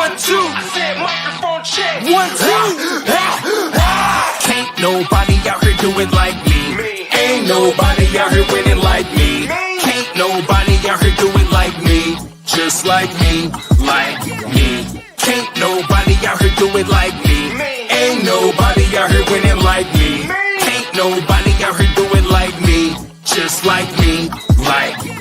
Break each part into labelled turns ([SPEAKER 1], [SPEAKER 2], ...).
[SPEAKER 1] 1, 2. I said microphone check. 1, 2. Can't nobody out here do it like me. Ain't nobody out here winning like me. Can't nobody out here do it like me. Just like me, like me. Can't nobody out here do it like me. Ain't nobody out here winning like me. Can't nobody out here do it like me. Just like me, like me.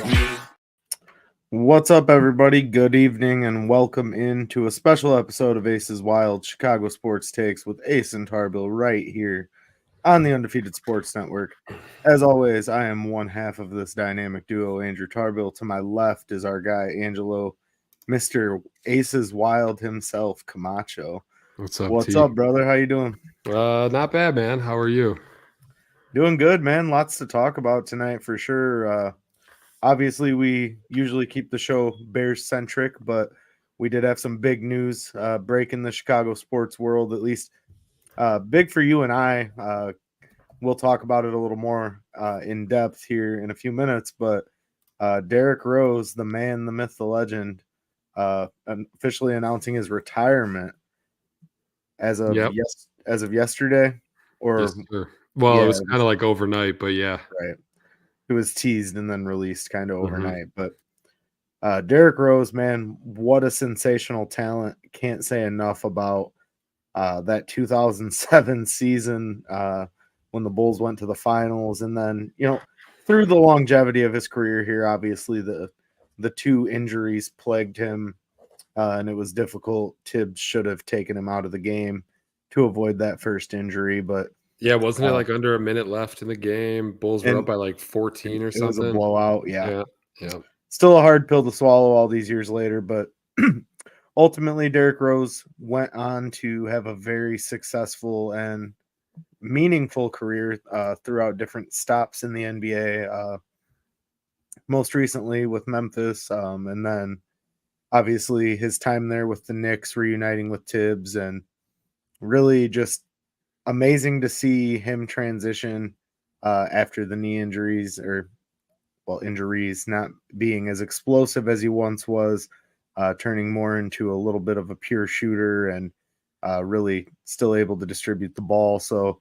[SPEAKER 2] What's up, everybody? Good evening and welcome into a special episode of Ace's Wild Chicago Sports Takes with Ace and Tarbill right here on the Undefeated Sports Network. As always, I am one half of this dynamic duo, Andrew Tarbill. To my left is our guy, Angelo, Mr. Ace's Wild himself, Camacho.
[SPEAKER 3] What's up,
[SPEAKER 2] What's
[SPEAKER 3] T?
[SPEAKER 2] up, brother? How you doing?
[SPEAKER 3] Not bad, man. How are you?
[SPEAKER 2] Doing good, man. Lots to talk about tonight for sure. Obviously, we usually keep the show Bears-centric, but we did have some big news break in the Chicago sports world, at least big for you and I. We'll talk about it a little more in depth here in a few minutes, but Derrick Rose, the man, the myth, the legend, officially announcing his retirement as of yesterday. Or
[SPEAKER 3] Yes, sir. Well,
[SPEAKER 2] yeah,
[SPEAKER 3] it was kind of like overnight, but yeah.
[SPEAKER 2] Right. It was teased and then released kind of overnight. But Derrick Rose, man, what a sensational talent. Can't say enough about that 2007 season when the Bulls went to the finals. And then, through the longevity of his career here, obviously the two injuries plagued him and it was difficult. Tibbs should have taken him out of the game to avoid that first injury. But
[SPEAKER 3] yeah, wasn't it like under a minute left in the game? Bulls were up by like 14 or something.
[SPEAKER 2] It was a blowout, yeah.
[SPEAKER 3] Still
[SPEAKER 2] a hard pill to swallow all these years later, but ultimately Derrick Rose went on to have a very successful and meaningful career throughout different stops in the NBA, most recently with Memphis, and then obviously his time there with the Knicks, reuniting with Tibbs, and really just amazing to see him transition after the knee injuries, injuries, not being as explosive as he once was, turning more into a little bit of a pure shooter and really still able to distribute the ball. So,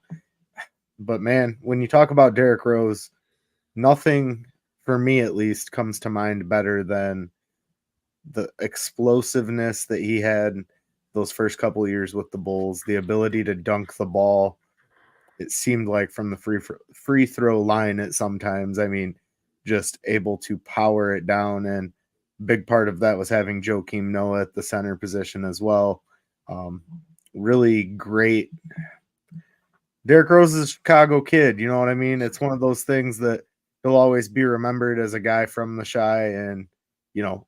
[SPEAKER 2] but man, when you talk about Derrick Rose, nothing for me at least comes to mind better than the explosiveness that he had those first couple of years with the Bulls, the ability to dunk the ball. It seemed like from the free throw line at sometimes, just able to power it down. And big part of that was having Joakim Noah at the center position as well. Really great. Derrick Rose is a Chicago kid. You know what I mean? It's one of those things that he'll always be remembered as a guy from the Chi. And,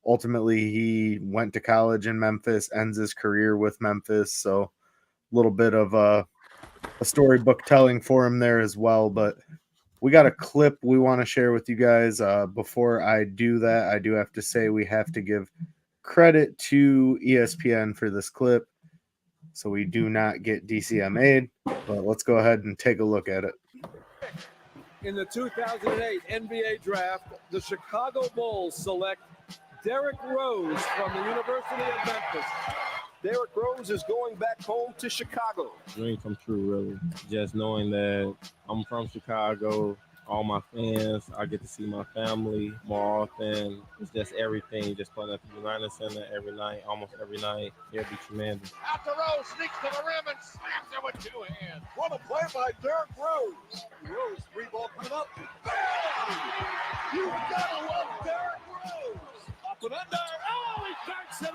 [SPEAKER 2] ultimately he went to college in Memphis, ends his career with Memphis. So a little bit of a storybook telling for him there as well. But we got a clip we want to share with you guys. Before I do that, I do have to say we have to give credit to ESPN for this clip, so we do not get DCMA'd. But let's go ahead and take a look at it.
[SPEAKER 4] In the 2008 NBA draft, the Chicago Bulls select Derrick Rose from the University of Memphis.
[SPEAKER 5] Derrick Rose is going back home to Chicago.
[SPEAKER 6] Dream come true, really. Just knowing that I'm from Chicago, all my fans, I get to see my family more often. It's just everything. Just playing at the United Center every night, almost every night. It'll be tremendous.
[SPEAKER 7] Out the Rose, sneaks to the rim and slams it with two hands. What a play by Derrick Rose. Rose, three ball coming up. Bam! You gotta love Derrick Rose. Up and under. Oh, he banks it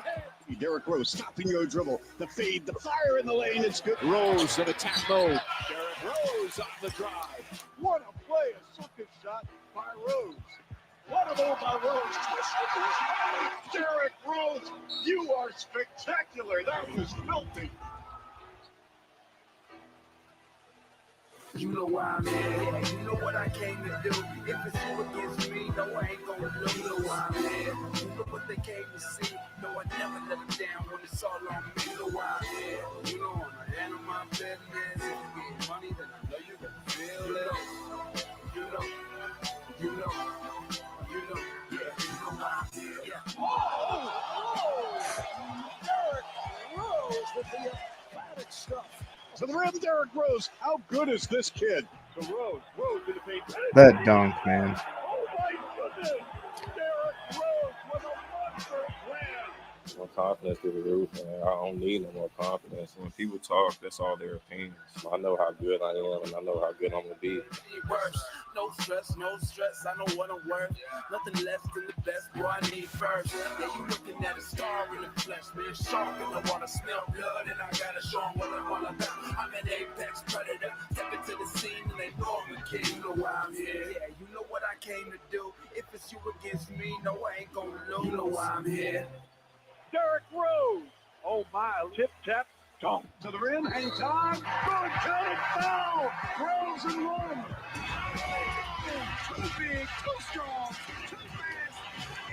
[SPEAKER 7] in.
[SPEAKER 5] Derrick Rose stopping your dribble. The fade, the fire in the lane. It's good.
[SPEAKER 7] Rose in attack mode. Derrick Rose on the drive. What a play, a circus shot by Rose. What a move by Rose. Derrick Rose, you are spectacular. That was filthy.
[SPEAKER 8] You know why I'm here, you know what I came to do. If it's you against me, no, I ain't gonna lose. You know why I'm here, you know what they came to see. No, I never let them down when it's all on me. You know why I'm here, you know I'm a handle my business. If you get money, then I know you gonna feel it. You know, yeah, you know why I'm here. Yeah.
[SPEAKER 7] Oh, Derrick
[SPEAKER 5] rim, Derrick Rose. How good is this kid?
[SPEAKER 7] To Rose. Rose in the paint.
[SPEAKER 2] That dunk, man.
[SPEAKER 7] Oh, my goodness. Derrick Rose with a monster slam.
[SPEAKER 6] My confidence through the roof, man. I don't need no more confidence. When people talk, that's all their opinions. I know how good I am, and I know how good I'm gonna be.
[SPEAKER 8] No stress, no stress. I know what I'm worth. Nothing less than the best. Boy, I need first. Yeah, you looking at a star in the flesh, man. Shark in the water, smell blood, and I gotta show 'em what I'm all about. I'm an apex predator. Step into the scene, and they know I'm a king. You know why I'm here. Yeah, you know what I came to do. If it's you against me, no, I ain't gonna lose. You know why I'm here.
[SPEAKER 7] Derrick Rose. Oh, my. Tip, tap, dunk.
[SPEAKER 5] To the rim, hang time. Good count, foul. Rose and one.
[SPEAKER 7] Too big, too strong, too fast,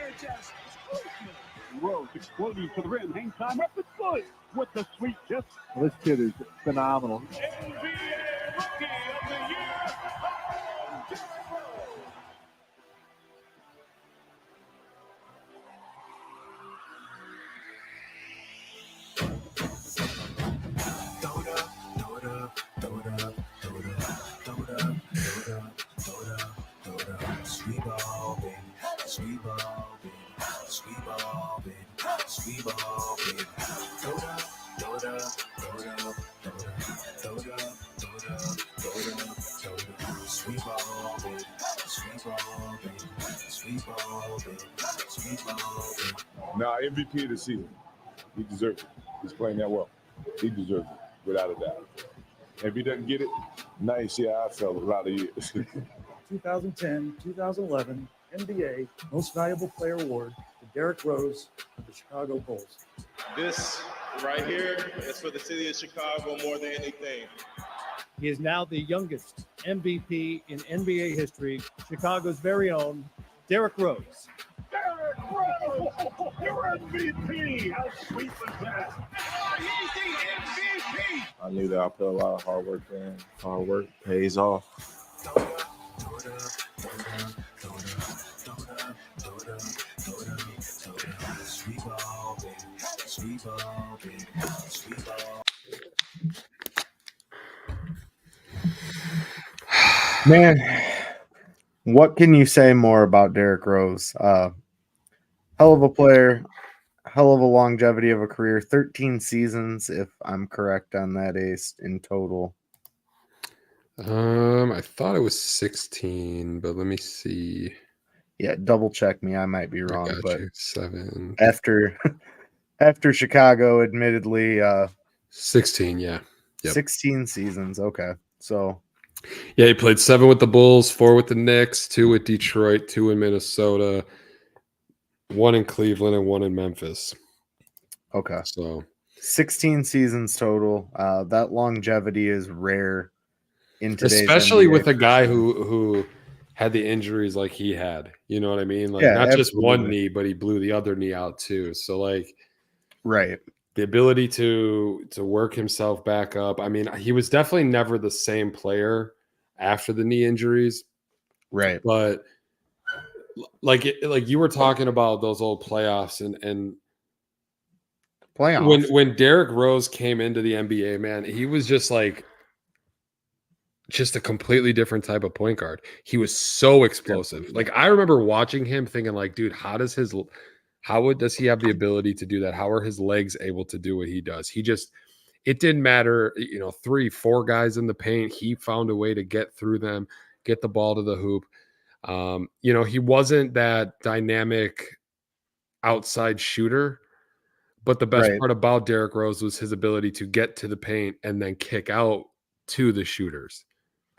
[SPEAKER 7] and just explosive. Rose exploding to the rim. Hang time up the foot with the sweet tip.
[SPEAKER 9] Well, this kid is phenomenal.
[SPEAKER 7] NBA Rookie of the Year, Derrick Rose.
[SPEAKER 8] Sweet ball, baby. Sweet ball, baby. Sweet ball, baby. Sweet ball, baby. Throw it up, throw it up, throw it up, throw it up, throw it up, throw it up, throw it up, throw it up. Sweet ball, baby. Sweet ball, baby. Sweet ball, baby. Sweet ball, baby.
[SPEAKER 10] Now, MVP of the season. He deserves it. He's playing that well. He deserves it, without a doubt. If he doesn't get it, now you see how I felt a lot of years.
[SPEAKER 11] 2010, 2011 NBA Most Valuable Player Award to Derrick Rose of the Chicago Bulls.
[SPEAKER 12] This right here is for the city of Chicago more than anything.
[SPEAKER 11] He is now the youngest MVP in NBA history, Chicago's very own Derrick Rose.
[SPEAKER 7] Derrick Rose, your MVP. How sweet was that? He's the MVP.
[SPEAKER 6] I knew that I put a lot of hard work in. Hard work pays off.
[SPEAKER 2] Man, what can you say more about Derrick Rose? Hell of a player, hell of a longevity of a career, 13 seasons, if I'm correct on that, Ace, in total.
[SPEAKER 3] I thought it was 16, but let me see.
[SPEAKER 2] Yeah, double check me. I might be wrong, but
[SPEAKER 3] 7
[SPEAKER 2] after Chicago, admittedly,
[SPEAKER 3] 16, yeah. Yep.
[SPEAKER 2] 16 seasons. Okay. So
[SPEAKER 3] yeah, he played 7 with the Bulls, 4 with the Knicks, 2 with Detroit, 2 in Minnesota, 1 in Cleveland, and 1 in Memphis.
[SPEAKER 2] Okay.
[SPEAKER 3] So
[SPEAKER 2] 16 seasons total. That longevity is rare in today's
[SPEAKER 3] especially
[SPEAKER 2] NBA.
[SPEAKER 3] with a guy who had the injuries like he had. You know what I mean? Like,
[SPEAKER 2] Yeah,
[SPEAKER 3] not just one
[SPEAKER 2] absolutely.
[SPEAKER 3] knee, but he blew the other knee out too. So like,
[SPEAKER 2] right.
[SPEAKER 3] the ability to work himself back up. I mean, he was definitely never the same player after the knee injuries.
[SPEAKER 2] Right.
[SPEAKER 3] But like you were talking about those old playoffs and
[SPEAKER 2] playoffs.
[SPEAKER 3] When Derrick Rose came into the NBA, man, he was just a completely different type of point guard. He was so explosive.
[SPEAKER 2] Absolutely.
[SPEAKER 3] Like, I remember watching him thinking like, dude, does he have the ability to do that? How are his legs able to do what he does? It didn't matter, 3-4 guys in the paint. He found a way to get through them, get the ball to the hoop. He wasn't that dynamic outside shooter, but the best part about Derrick Rose was his ability to get to the paint and then kick out to the shooters.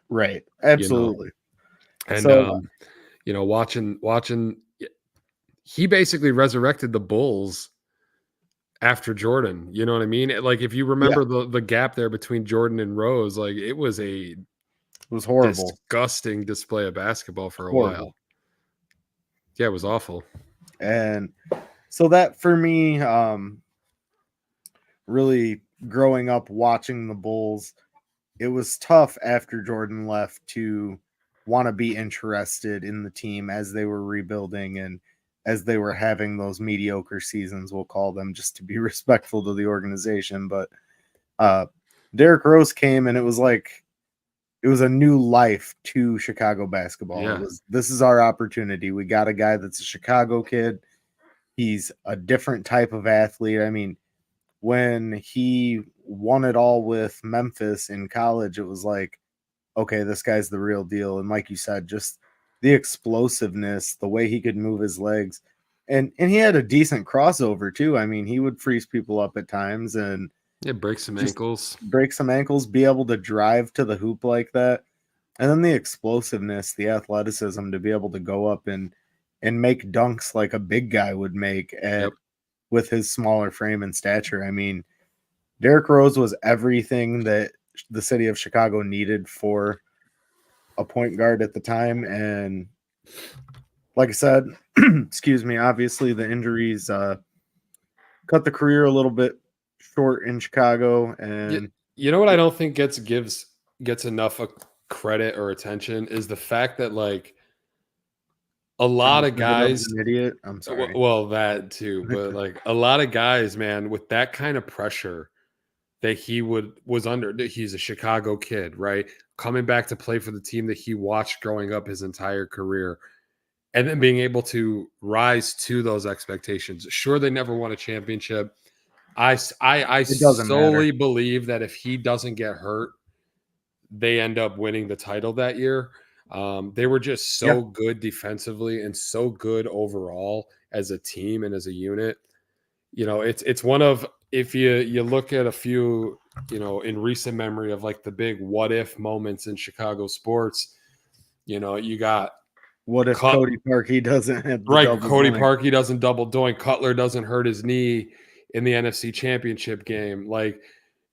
[SPEAKER 2] Right. Absolutely.
[SPEAKER 3] And
[SPEAKER 2] so,
[SPEAKER 3] watching he basically resurrected the Bulls after Jordan. You know what I mean? Like, if you remember the gap there between Jordan and Rose, like, it was
[SPEAKER 2] horrible,
[SPEAKER 3] disgusting display of basketball for a while. Yeah, it was awful.
[SPEAKER 2] And so that for me, really growing up watching the Bulls, it was tough after Jordan left to want to be interested in the team as they were rebuilding and as they were having those mediocre seasons, we'll call them, just to be respectful to the organization. But Derrick Rose came and it was like it was a new life to Chicago basketball.
[SPEAKER 3] Yeah.
[SPEAKER 2] It was, this is our opportunity. We got a guy that's a Chicago kid. He's a different type of athlete. I mean, when he won it all with Memphis in college, it was like, okay, this guy's the real deal. And like you said, just the explosiveness, the way he could move his legs. And he had a decent crossover too. I mean, he would freeze people up at times and
[SPEAKER 3] break some ankles.
[SPEAKER 2] Break some ankles, be able to drive to the hoop like that. And then the explosiveness, the athleticism to be able to go up and make dunks like a big guy would make with his smaller frame and stature. I mean, Derrick Rose was everything that the city of Chicago needed for a point guard at the time. And like I said, excuse me, obviously the injuries cut the career a little bit short in Chicago. And
[SPEAKER 3] you know what I don't think gets enough credit or attention is the fact that like a lot of guys,
[SPEAKER 2] an idiot. I'm sorry.
[SPEAKER 3] Well, that too, but like a lot of guys, man, with that kind of pressure that he was under. He's a Chicago kid, right? Coming back to play for the team that he watched growing up his entire career, and then being able to rise to those expectations. Sure, they never won a championship. I solely believe that if he doesn't get hurt, they end up winning the title that year. They were just so good defensively and so good overall as a team and as a unit. You know, it's one of, if you look at a few, you know, in recent memory of like the big what if moments in Chicago sports, you know, you got
[SPEAKER 2] what if Cody Parkey doesn't have
[SPEAKER 3] Cody Parkey doesn't double doink, Cutler doesn't hurt his knee in the NFC Championship game, like,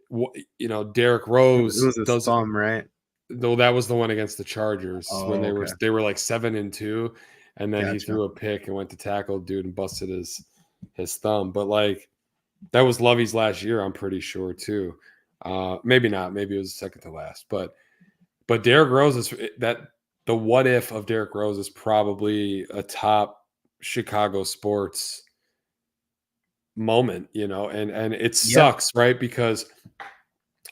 [SPEAKER 3] you know, Derrick Rose.
[SPEAKER 2] It was his thumb, right?
[SPEAKER 3] Though that was the one against the Chargers when they were like 7-2, and then he threw a pick and went to tackle dude and busted his thumb. But like that was Lovey's last year, I'm pretty sure too. Maybe not. Maybe it was second to last. But Derrick Rose is that. The what if of Derrick Rose is probably a top Chicago sports moment, you know, and it sucks, right? Because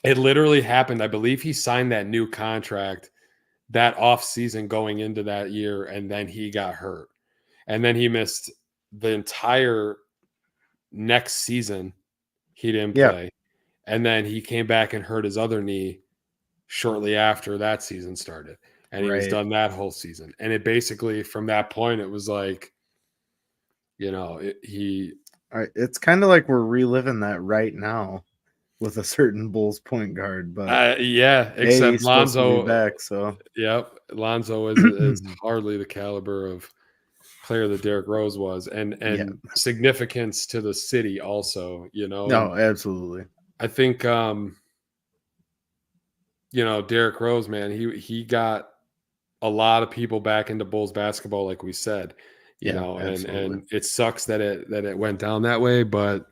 [SPEAKER 3] it literally happened. I believe he signed that new contract that off season going into that year, and then he got hurt. And then he missed the entire next season. He didn't play. And then he came back and hurt his other knee shortly after that season started. And he was done that whole season. And it basically, from that point, it was like, you know,
[SPEAKER 2] it's kind of like we're reliving that right now with a certain Bulls point guard. But
[SPEAKER 3] except Lonzo
[SPEAKER 2] back. So
[SPEAKER 3] Lonzo is hardly the caliber of player that Derrick Rose was, and significance to the city also. You know,
[SPEAKER 2] no, absolutely.
[SPEAKER 3] I think you know, Derrick Rose, man, he got a lot of people back into Bulls basketball, like we said, you know, and it sucks that it went down that way, but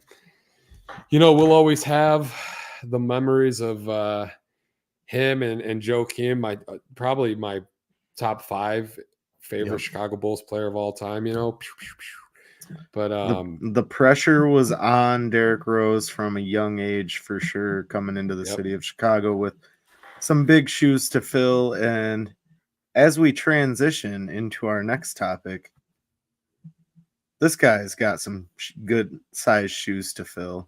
[SPEAKER 3] you know, we'll always have the memories of him and Joe Kim, probably my top 5 favorite Chicago Bulls player of all time, you know. But
[SPEAKER 2] the pressure was on Derrick Rose from a young age for sure, coming into the city of Chicago with some big shoes to fill. And as we transition into our next topic, this guy's got some good size shoes to fill,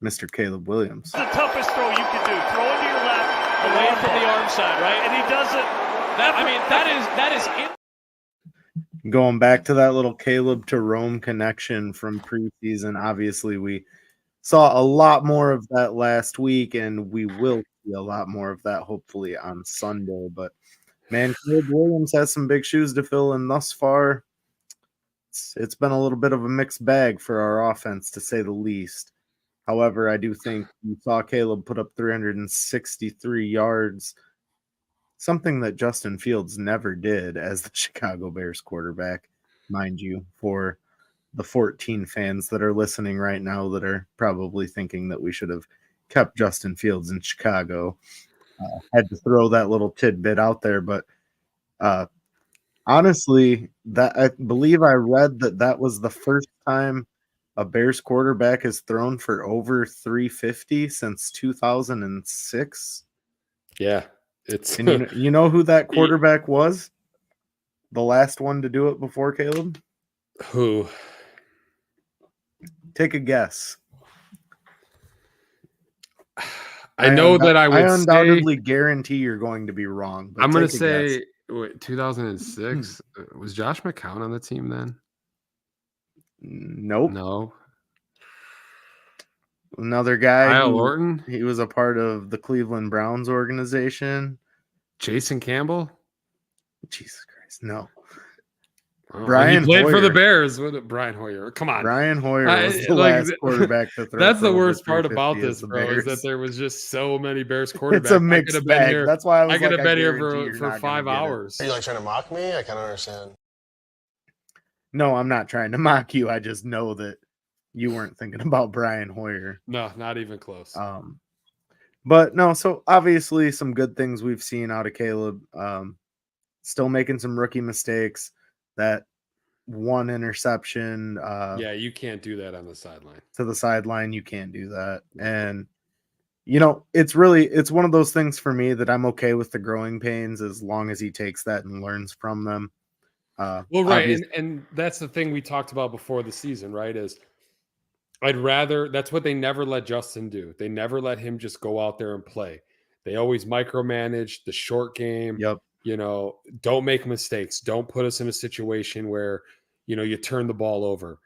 [SPEAKER 2] Mr. Caleb Williams.
[SPEAKER 13] The toughest throw you can do. Throw into your left, away from the arm side, right? And he does it. That is
[SPEAKER 2] Going back to that little Caleb to Rome connection from preseason, obviously we saw a lot more of that last week, and we will see a lot more of that hopefully on Sunday. But man, Caleb Williams has some big shoes to fill, and thus far, it's been a little bit of a mixed bag for our offense, to say the least. However, I do think you saw Caleb put up 363 yards, something that Justin Fields never did as the Chicago Bears quarterback, mind you, for the 14 fans that are listening right now that are probably thinking that we should have kept Justin Fields in Chicago. Had to throw that little tidbit out there, but honestly, that I believe I read that was the first time a Bears quarterback has thrown for over 350 since 2006.
[SPEAKER 3] Yeah, it's
[SPEAKER 2] And you know who that quarterback was? The last one to do it before Caleb?
[SPEAKER 3] who?
[SPEAKER 2] Take a guess.
[SPEAKER 3] I know that I would say
[SPEAKER 2] undoubtedly guarantee you're going to be wrong. But
[SPEAKER 3] I'm going to
[SPEAKER 2] take a guess.
[SPEAKER 3] say 2006. Was Josh McCown on the team then?
[SPEAKER 2] Nope.
[SPEAKER 3] No.
[SPEAKER 2] Another guy
[SPEAKER 3] Kyle
[SPEAKER 2] who
[SPEAKER 3] Orton?
[SPEAKER 2] he was a part of the Cleveland Browns organization.
[SPEAKER 3] Jason Campbell?
[SPEAKER 2] Jesus Christ, no.
[SPEAKER 3] Oh,
[SPEAKER 2] Brian
[SPEAKER 3] he played for the
[SPEAKER 2] Hoyer.
[SPEAKER 3] Bears. Brian Hoyer. Come on.
[SPEAKER 2] Brian Hoyer was the last quarterback to throw.
[SPEAKER 3] That's
[SPEAKER 2] for
[SPEAKER 3] the
[SPEAKER 2] over
[SPEAKER 3] worst part about
[SPEAKER 2] 350 as
[SPEAKER 3] this,
[SPEAKER 2] the
[SPEAKER 3] bro, is that
[SPEAKER 2] Bears.
[SPEAKER 3] there was just so many Bears quarterbacks.
[SPEAKER 2] It's a
[SPEAKER 3] I could
[SPEAKER 2] mixed
[SPEAKER 3] have been
[SPEAKER 2] bag.
[SPEAKER 3] here.
[SPEAKER 2] That's why I was
[SPEAKER 3] I could
[SPEAKER 2] like,
[SPEAKER 3] have been here
[SPEAKER 2] guarantee you're
[SPEAKER 3] for
[SPEAKER 2] not gonna
[SPEAKER 3] 5
[SPEAKER 2] get it.
[SPEAKER 3] hours.
[SPEAKER 14] Are you like trying to mock me? I kind of understand.
[SPEAKER 2] No, I'm not trying to mock you. I just know that you weren't thinking about Brian Hoyer.
[SPEAKER 3] No, not even close.
[SPEAKER 2] But no, so obviously some good things we've seen out of Caleb. Still making some rookie mistakes. That one interception.
[SPEAKER 3] Yeah, you can't do that on the sideline.
[SPEAKER 2] To the sideline, you can't do that. And it's one of those things for me that I'm okay with the growing pains as long as he takes that and learns from them.
[SPEAKER 3] Well, right, and that's the thing we talked about before the season, right? Is that's what they never let Justin do. They never let him just go out there and play. They always micromanage the short game.
[SPEAKER 2] Yep.
[SPEAKER 3] Don't make mistakes. Don't put us in a situation where, you turn the ball over.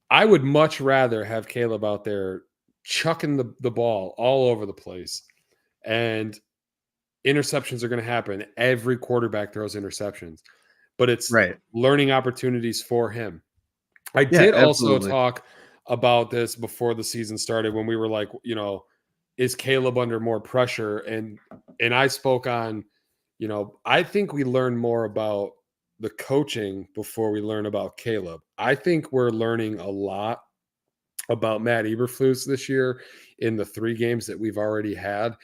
[SPEAKER 3] I would much rather have Caleb out there chucking the ball all over the place. And interceptions are going to happen. Every quarterback throws interceptions. But it's learning opportunities for him. I did also talk about this before the season started when we were like, is Caleb under more pressure? And I spoke on, I think we learn more about the coaching before we learn about Caleb. I think we're learning a lot about Matt Eberflus this year in the 3 games that we've already had.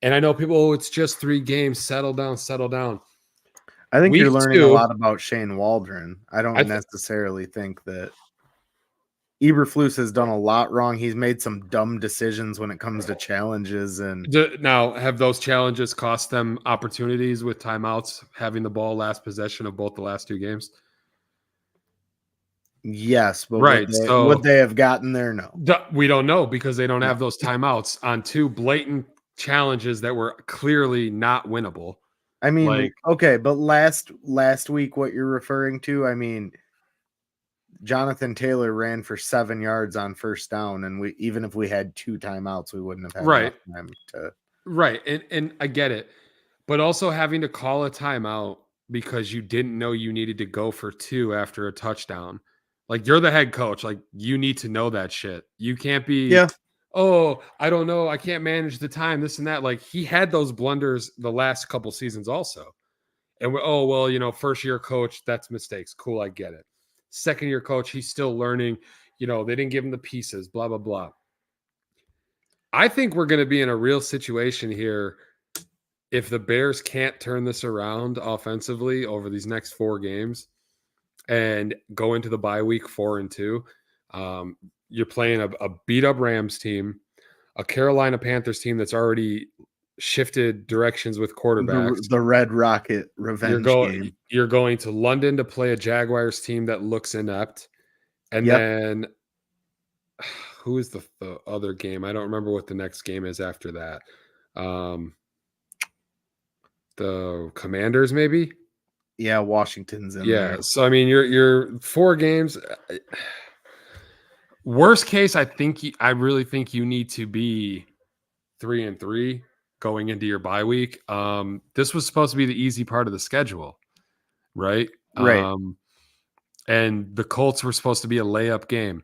[SPEAKER 3] And I know people, it's just 3 games. Settle down.
[SPEAKER 2] I think you're learning a lot about Shane Waldron. I don't necessarily think that Eberflus has done a lot wrong. He's made some dumb decisions when it comes to challenges. And
[SPEAKER 3] now, have those challenges cost them opportunities with timeouts, having the ball last possession of both the last 2 games?
[SPEAKER 2] Yes, but
[SPEAKER 3] so
[SPEAKER 2] would they have gotten there? No.
[SPEAKER 3] We don't know because they don't have those timeouts on 2 blatant challenges that were clearly not winnable.
[SPEAKER 2] I mean, okay, but last week, what you're referring to, I mean, Jonathan Taylor ran for 7 yards on first down, and even if we had 2 timeouts, we wouldn't have had enough time to.
[SPEAKER 3] Right, and I get it, but also having to call a timeout because you didn't know you needed to go for 2 after a touchdown. Like, you're the head coach. Like, you need to know that shit. You can't be, oh, I don't know. I can't manage the time, this and that. Like, he had those blunders the last couple seasons also. And first year coach, that's mistakes. Cool, I get it. Second year coach, he's still learning. They didn't give him the pieces, blah, blah, blah. I think we're going to be in a real situation here if the Bears can't turn this around offensively over these next 4 games and go into the bye week 4-2. You're playing a beat up Rams team, a Carolina Panthers team that's already shifted directions with quarterbacks.
[SPEAKER 2] The Red Rocket revenge game.
[SPEAKER 3] You're going to London to play a Jaguars team that looks inept. And then who is the other game? I don't remember what the next game is after that. The Commanders, maybe?
[SPEAKER 2] Yeah, Washington's in there.
[SPEAKER 3] So I mean, you're 4 games. Worst case, I really think you need to be 3-3 going into your bye week. This was supposed to be the easy part of the schedule, right?
[SPEAKER 2] Right.
[SPEAKER 3] And the Colts were supposed to be a layup game,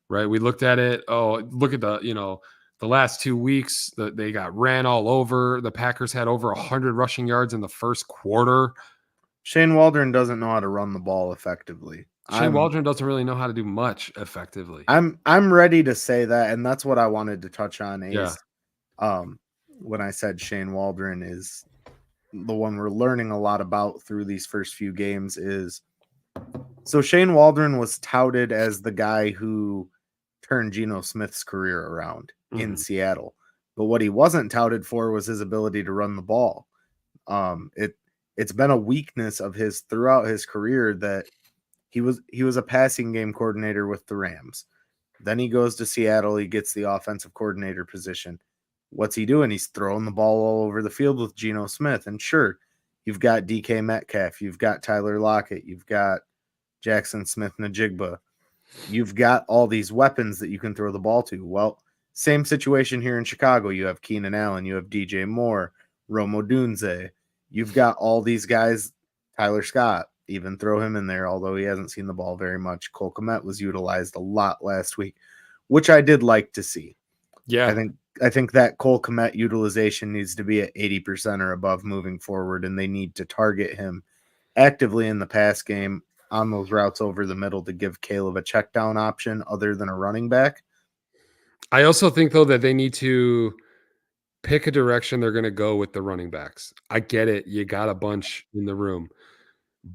[SPEAKER 3] right? We looked at it. Oh, look at the last 2 weeks that they got ran all over. The Packers had over 100 rushing yards in the first quarter.
[SPEAKER 2] Shane Waldron doesn't know how to run the ball effectively.
[SPEAKER 3] Shane Waldron doesn't really know how to do much effectively.
[SPEAKER 2] I'm ready to say that, and that's what I wanted to touch on. When I said Shane Waldron is the one we're learning a lot about through these first few games, is So Shane Waldron was touted as the guy who turned Geno Smith's career around in Seattle. But what he wasn't touted for was his ability to run the ball. It's been a weakness of his throughout his career that he was a passing game coordinator with the Rams. Then he goes to Seattle, he gets the offensive coordinator position. What's he doing? He's throwing the ball all over the field with Geno Smith. And sure, you've got DK Metcalf, you've got Tyler Lockett, you've got Jackson Smith-Njigba. You've got all these weapons that you can throw the ball to. Well, same situation here in Chicago. You have Keenan Allen, you have DJ Moore, Rome Odunze. You've got all these guys, Tyler Scott, even throw him in there, although he hasn't seen the ball very much. Cole Kmet was utilized a lot last week, which I did like to see.
[SPEAKER 3] Yeah.
[SPEAKER 2] I think that Cole Kmet utilization needs to be at 80% or above moving forward, and they need to target him actively in the pass game on those routes over the middle to give Caleb a check down option other than a running back.
[SPEAKER 3] I also think, though, that they need to pick a direction they're going to go with the running backs. I get it. You got a bunch in the room.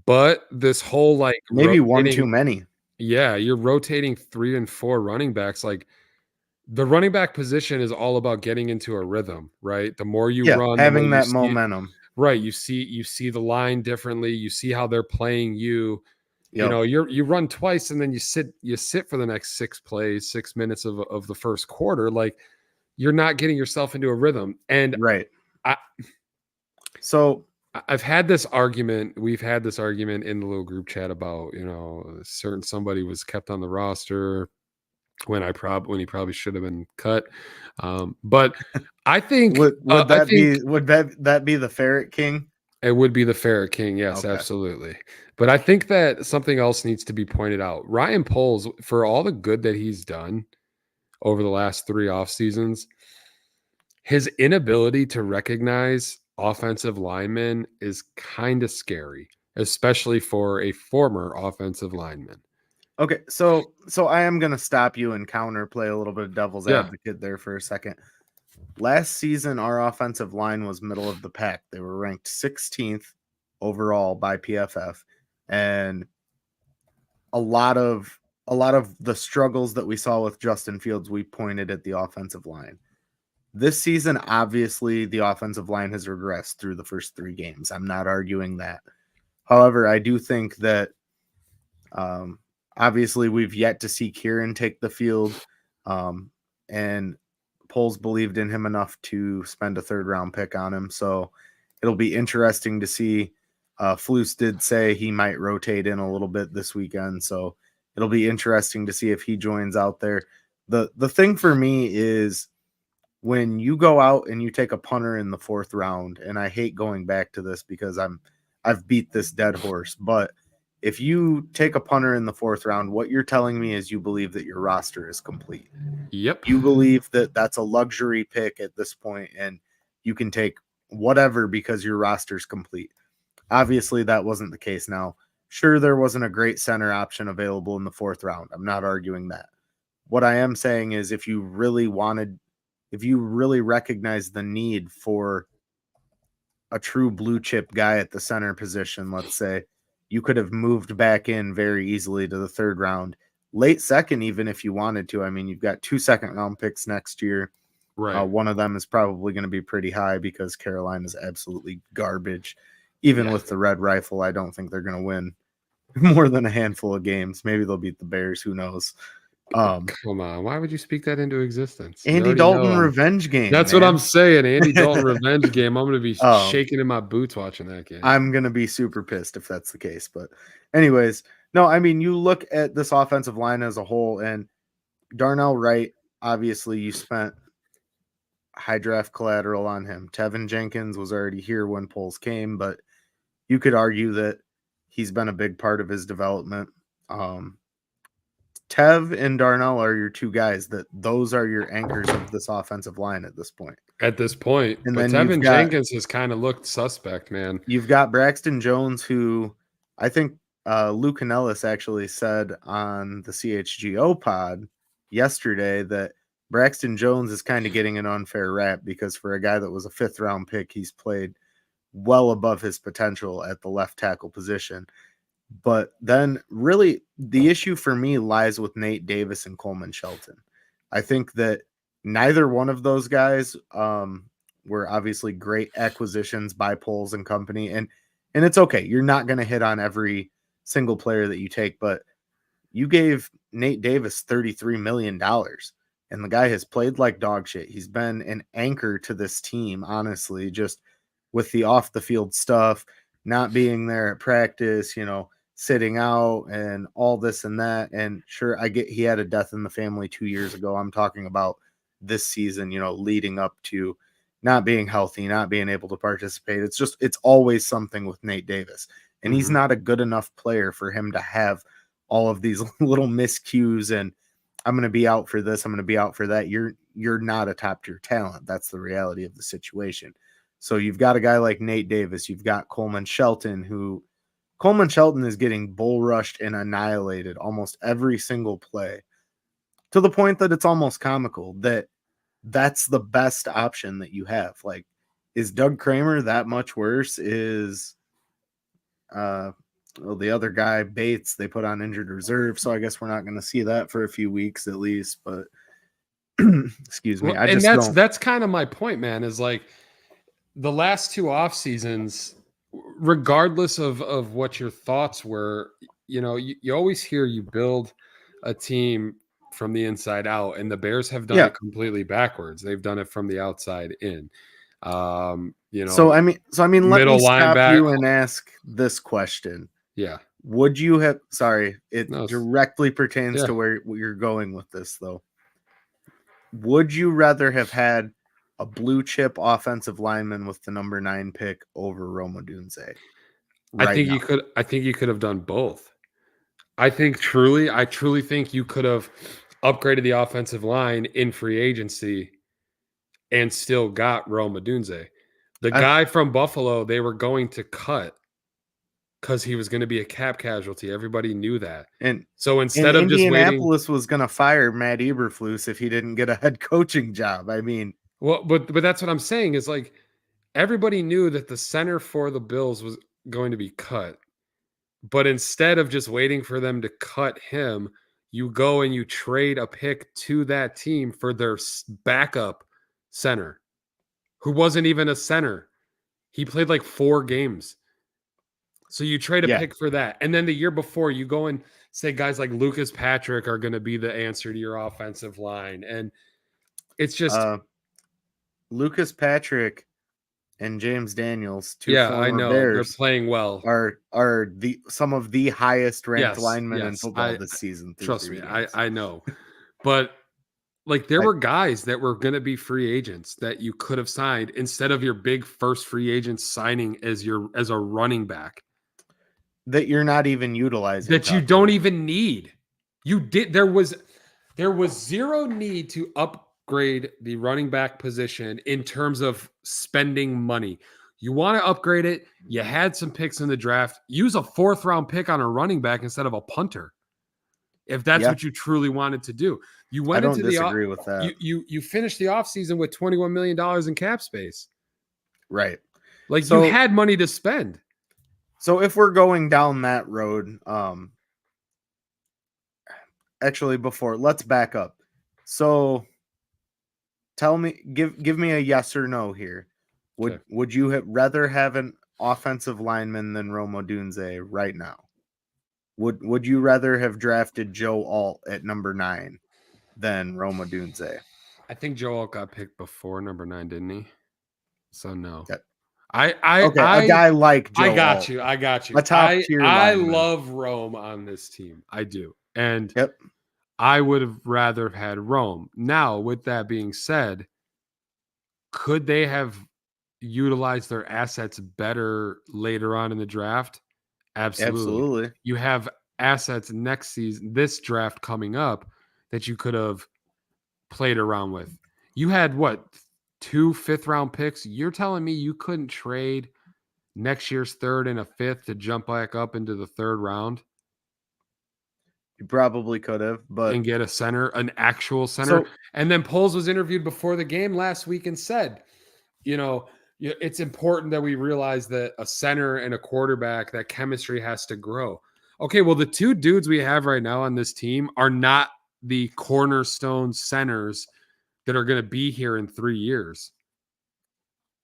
[SPEAKER 3] But this whole like
[SPEAKER 2] maybe one too many.
[SPEAKER 3] Yeah, you're rotating 3 and 4 running backs. Like the running back position is all about getting into a rhythm, right? The more you run,
[SPEAKER 2] having
[SPEAKER 3] the more
[SPEAKER 2] that momentum.
[SPEAKER 3] Right. You see the line differently. You see how they're playing you.
[SPEAKER 2] Yep.
[SPEAKER 3] You know, you run twice and then you sit for the next 6 plays, 6 minutes of the first quarter. Like you're not getting yourself into a rhythm. And
[SPEAKER 2] right.
[SPEAKER 3] I've had this argument. We've had this argument in the little group chat about, you know, somebody was kept on the roster when he probably should have been cut. But I think
[SPEAKER 2] would that be the Ferret King?
[SPEAKER 3] It would be the Ferret King. Yes, okay. Absolutely. But I think that something else needs to be pointed out. Ryan Poles, for all the good that he's done over the last 3 off seasons, his inability to recognize offensive linemen is kind of scary, especially for a former offensive lineman.
[SPEAKER 2] Okay, so I am going to stop you and counterplay a little bit of devil's advocate there for a second. Last season, our offensive line was middle of the pack. They were ranked 16th overall by PFF, and a lot of the struggles that we saw with Justin Fields, we pointed at the offensive line. This season, obviously, the offensive line has regressed through the first 3 games. I'm not arguing that. However, I do think that obviously we've yet to see Kieran take the field, and Poles believed in him enough to spend a 3rd-round pick on him. So it'll be interesting to see. Flus did say he might rotate in a little bit this weekend. So it'll be interesting to see if he joins out there. The thing for me is when you go out and you take a punter in the 4th round, and I hate going back to this because I've beat this dead horse, but if you take a punter in the 4th round, what you're telling me is you believe that your roster is complete.
[SPEAKER 3] Yep.
[SPEAKER 2] You believe that that's a luxury pick at this point, and you can take whatever because your roster's complete. Obviously, that wasn't the case. Now, sure, there wasn't a great center option available in the 4th round. I'm not arguing that. What I am saying is if you really recognize the need for a true blue chip guy at the center position, let's say, you could have moved back in very easily to the 3rd round, late 2nd, even if you wanted to. I mean, you've got 2 2nd-round picks next year.
[SPEAKER 3] Right.
[SPEAKER 2] One of them is probably going to be pretty high because Carolina is absolutely garbage. Even with the red rifle, I don't think they're going to win more than a handful of games. Maybe they'll beat the Bears. Who knows?
[SPEAKER 3] Come on. Why would you speak that into existence?
[SPEAKER 2] Andy Dalton revenge game.
[SPEAKER 3] That's what I'm saying. Andy Dalton revenge game. I'm going to be shaking in my boots watching that game.
[SPEAKER 2] I'm going to be super pissed if that's the case. But anyways, no, I mean, you look at this offensive line as a whole, and Darnell Wright, obviously you spent high draft collateral on him. Tevin Jenkins was already here when Poles came, but you could argue that he's been a big part of his development. Tev and Darnell are your 2 guys those are your anchors of this offensive line at this point.
[SPEAKER 3] And but
[SPEAKER 2] then
[SPEAKER 3] Tevin Jenkins has kind of looked suspect, man.
[SPEAKER 2] You've got Braxton Jones, who I think Luke Canellis actually said on the CHGO pod yesterday that Braxton Jones is kind of getting an unfair rap because for a guy that was a 5th-round pick, he's played well above his potential at the left tackle position. But then really the issue for me lies with Nate Davis and Coleman Shelton. I think that neither one of those guys were obviously great acquisitions by Poles and company. And it's okay. You're not going to hit on every single player that you take, but you gave Nate Davis $33 million, and the guy has played like dog shit. He's been an anchor to this team, honestly, just with the off the field stuff, not being there at practice, sitting out and all this and that. And sure, I get he had a death in the family 2 years ago. I'm talking about this season, leading up to not being healthy, not being able to participate. It's always something with Nate Davis. And he's not a good enough player for him to have all of these little miscues and I'm going to be out for this, I'm going to be out for that. You're not a top tier talent. That's the reality of the situation. So you've got a guy like Nate Davis, you've got Coleman Shelton is getting bull rushed and annihilated almost every single play to the point that it's almost comical that's the best option that you have. Like, is Doug Kramer that much worse? Is the other guy, Bates, they put on injured reserve, so I guess we're not going to see that for a few weeks at least. But excuse me,
[SPEAKER 3] well, that's kind of my point, man. Is like the last two off seasons, regardless of what your thoughts were, you always hear you build a team from the inside out, and the Bears have done it completely backwards. They've done it from the outside in.
[SPEAKER 2] So I mean, let me stop you and ask this question.
[SPEAKER 3] Yeah.
[SPEAKER 2] Would you have? Sorry, it directly pertains to where you're going with this, though. Would you rather have had a blue chip offensive lineman with the number 9 pick over Rome Odunze?
[SPEAKER 3] I think you could have done both. I truly think you could have upgraded the offensive line in free agency and still got Rome Odunze. The guy from Buffalo, they were going to cut because he was going to be a cap casualty. Everybody knew that.
[SPEAKER 2] And
[SPEAKER 3] so instead of just waiting,
[SPEAKER 2] Indianapolis was going to fire Matt Eberflus if he didn't get a head coaching job. I mean,
[SPEAKER 3] well, but that's what I'm saying is like everybody knew that the center for the Bills was going to be cut. But instead of just waiting for them to cut him, you go and you trade a pick to that team for their backup center, who wasn't even a center. He played like 4 games. So you trade a pick for that. And then the year before, you go and say guys like Lucas Patrick are going to be the answer to your offensive line. And it's just
[SPEAKER 2] Lucas Patrick and James Daniels, two former Bears,
[SPEAKER 3] they're playing well.
[SPEAKER 2] Are some of the highest ranked linemen in football this season.
[SPEAKER 3] Trust me, I know. But like there were guys that were going to be free agents that you could have signed instead of your big first free agent signing as a running back
[SPEAKER 2] that you're not even utilizing,
[SPEAKER 3] that you don't even need. There was zero need to upgrade the running back position in terms of spending money. You want to upgrade it. You had some picks in the draft. Use a 4th round pick on a running back instead of a punter. If that's what you truly wanted to do. You went into
[SPEAKER 2] disagree with that.
[SPEAKER 3] You finished the offseason with $21 million in cap space.
[SPEAKER 2] Right.
[SPEAKER 3] Like you had money to spend.
[SPEAKER 2] So if we're going down that road, actually let's back up. So tell me, give me a yes or no here. Would you rather have an offensive lineman than Rome Odunze right now? Would you rather have drafted Joe Alt at number 9 than Rome Odunze?
[SPEAKER 3] I think Joe Alt got picked before number 9, didn't he? So no.
[SPEAKER 2] Okay.
[SPEAKER 3] A
[SPEAKER 2] guy like Joe
[SPEAKER 3] I got
[SPEAKER 2] Alt,
[SPEAKER 3] you. I got you.
[SPEAKER 2] A top tier
[SPEAKER 3] I
[SPEAKER 2] lineman.
[SPEAKER 3] love Rome on this team. I do. And I would have rather have had Rome. Now, with that being said, could they have utilized their assets better later on in the draft? Absolutely. You have assets next season, this draft coming up that you could have played around with. You had 2 5th round picks. You're telling me you couldn't trade next year's 3rd and a 5th to jump back up into the 3rd round?
[SPEAKER 2] You probably could have, but
[SPEAKER 3] and get a center, an actual center. And then Poles was interviewed before the game last week and said, it's important that we realize that a center and a quarterback, that chemistry has to grow. Okay, well, the two dudes we have right now on this team are not the cornerstone centers that are going to be here in 3 years.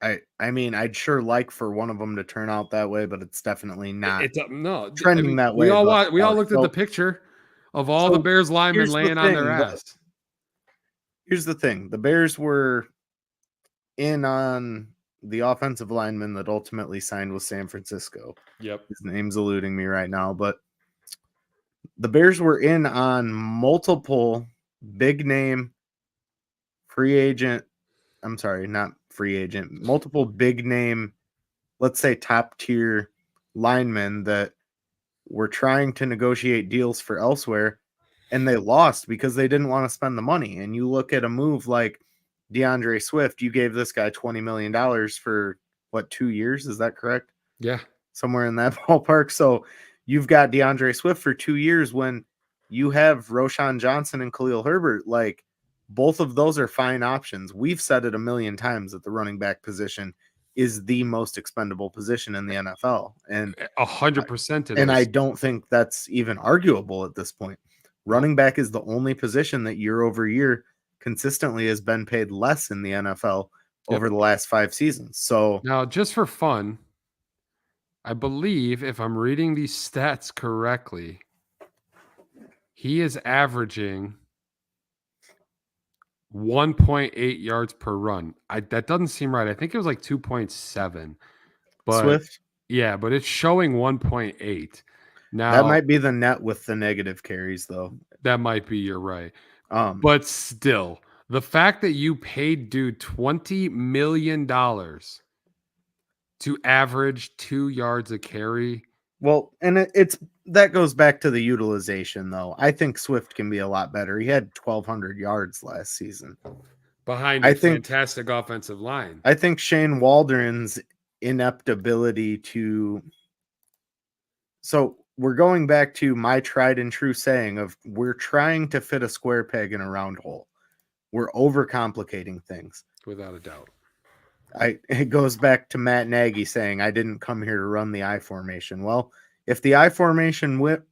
[SPEAKER 2] I mean, I'd sure like for one of them to turn out that way, but it's definitely not
[SPEAKER 3] No
[SPEAKER 2] trending that way.
[SPEAKER 3] We all
[SPEAKER 2] thus far.
[SPEAKER 3] looked at the picture of all the
[SPEAKER 2] So
[SPEAKER 3] Bears linemen
[SPEAKER 2] here's the
[SPEAKER 3] laying on their
[SPEAKER 2] thing,
[SPEAKER 3] ass.
[SPEAKER 2] Here's the thing: the Bears were in on the offensive lineman that ultimately signed with San Francisco.
[SPEAKER 3] Yep.
[SPEAKER 2] His name's eluding me right now, but the Bears were in on multiple big name free agent. I'm sorry, not free agent, multiple big name, let's say top tier linemen that were trying to negotiate deals for elsewhere, and they lost because they didn't want to spend the money. And you look at a move like DeAndre Swift, you gave this guy $20 million for what, 2 years? Is that correct?
[SPEAKER 3] Yeah.
[SPEAKER 2] Somewhere in that ballpark. So you've got DeAndre Swift for 2 years when you have Roshan Johnson and Khalil Herbert. Like, both of those are fine options. We've said it a million times that the running back position is the most expendable position in the NFL. And
[SPEAKER 3] 100%
[SPEAKER 2] and I don't think that's even arguable at this point. Running back is the only position that year over year consistently has been paid less in the NFL over the last 5 seasons. So
[SPEAKER 3] now, just for fun, I believe if I'm reading these stats correctly, he is averaging 1.8 yards per run. That doesn't seem right. I think it was like 2.7. But
[SPEAKER 2] Swift?
[SPEAKER 3] Yeah, but it's showing 1.8. Now
[SPEAKER 2] that might be the net with the negative carries, though.
[SPEAKER 3] That might be, you're right. But still, the fact that you paid dude $20 million to average 2 yards a carry.
[SPEAKER 2] Well, and it's that goes back to the utilization, though. I think Swift can be a lot better. He had 1,200 yards last season
[SPEAKER 3] behind a fantastic offensive line.
[SPEAKER 2] I think Shane Waldron's inept ability to. So we're going back to my tried and true saying of we're trying to fit a square peg in a round hole. We're overcomplicating things.
[SPEAKER 3] Without a doubt.
[SPEAKER 2] It goes back to Matt Nagy saying, I didn't come here to run the I formation. Well, if the I formation wins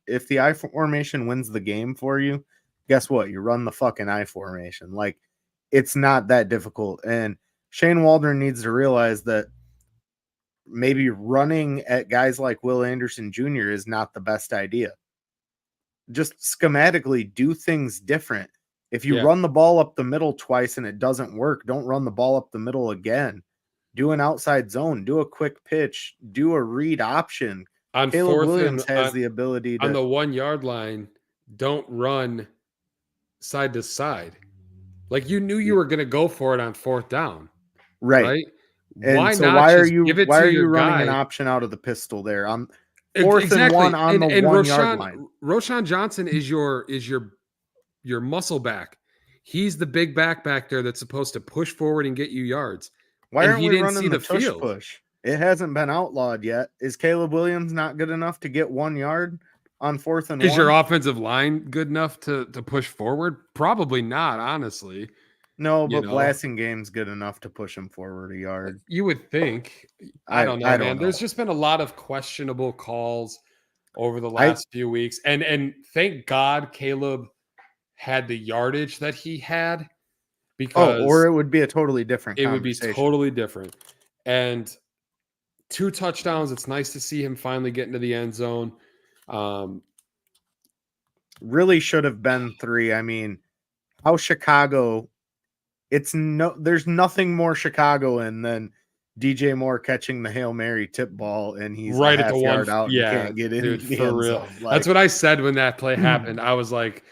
[SPEAKER 2] the game for you, guess what? You run the fucking I formation. Like, it's not that difficult. And Shane Waldron needs to realize that maybe running at guys like Will Anderson Jr. is not the best idea. Just schematically do things different. If you run the ball up the middle twice and it doesn't work, don't run the ball up the middle again. Do an outside zone, do a quick pitch, do a read option.
[SPEAKER 3] On
[SPEAKER 2] Caleb Williams has the ability to,
[SPEAKER 3] on the 1 yard line, don't run side to side. Like, you knew you were going to go for it on 4th down.
[SPEAKER 2] Right?
[SPEAKER 3] And
[SPEAKER 2] why are you running an option out of the pistol there on 4th and 1 on the 1 yard line?
[SPEAKER 3] Roshan Johnson is your muscle back. He's the big back there that's supposed to push forward and get you yards.
[SPEAKER 2] Why aren't we running the tush push? It hasn't been outlawed yet. Is Caleb Williams not good enough to get 1 yard on 4th and 1?
[SPEAKER 3] Is your offensive line good enough to push forward? Probably not, honestly.
[SPEAKER 2] No, but Blasingham's good enough to push him forward a yard.
[SPEAKER 3] You would think. I don't know, man. There's just been a lot of questionable calls over the last few weeks. And thank God Caleb had the yardage that he had. Because
[SPEAKER 2] or it would be a totally different conversation.
[SPEAKER 3] It would be totally different. And 2 touchdowns. It's nice to see him finally get into the end zone.
[SPEAKER 2] Really should have been 3. I mean, how Chicago, there's nothing more Chicagoan than DJ Moore catching the Hail Mary tip ball and he's
[SPEAKER 3] right
[SPEAKER 2] a
[SPEAKER 3] at the
[SPEAKER 2] yard
[SPEAKER 3] 1
[SPEAKER 2] out and can't get in
[SPEAKER 3] dude,
[SPEAKER 2] the
[SPEAKER 3] for
[SPEAKER 2] end
[SPEAKER 3] real.
[SPEAKER 2] zone.
[SPEAKER 3] That's what I said when that play happened. I was like,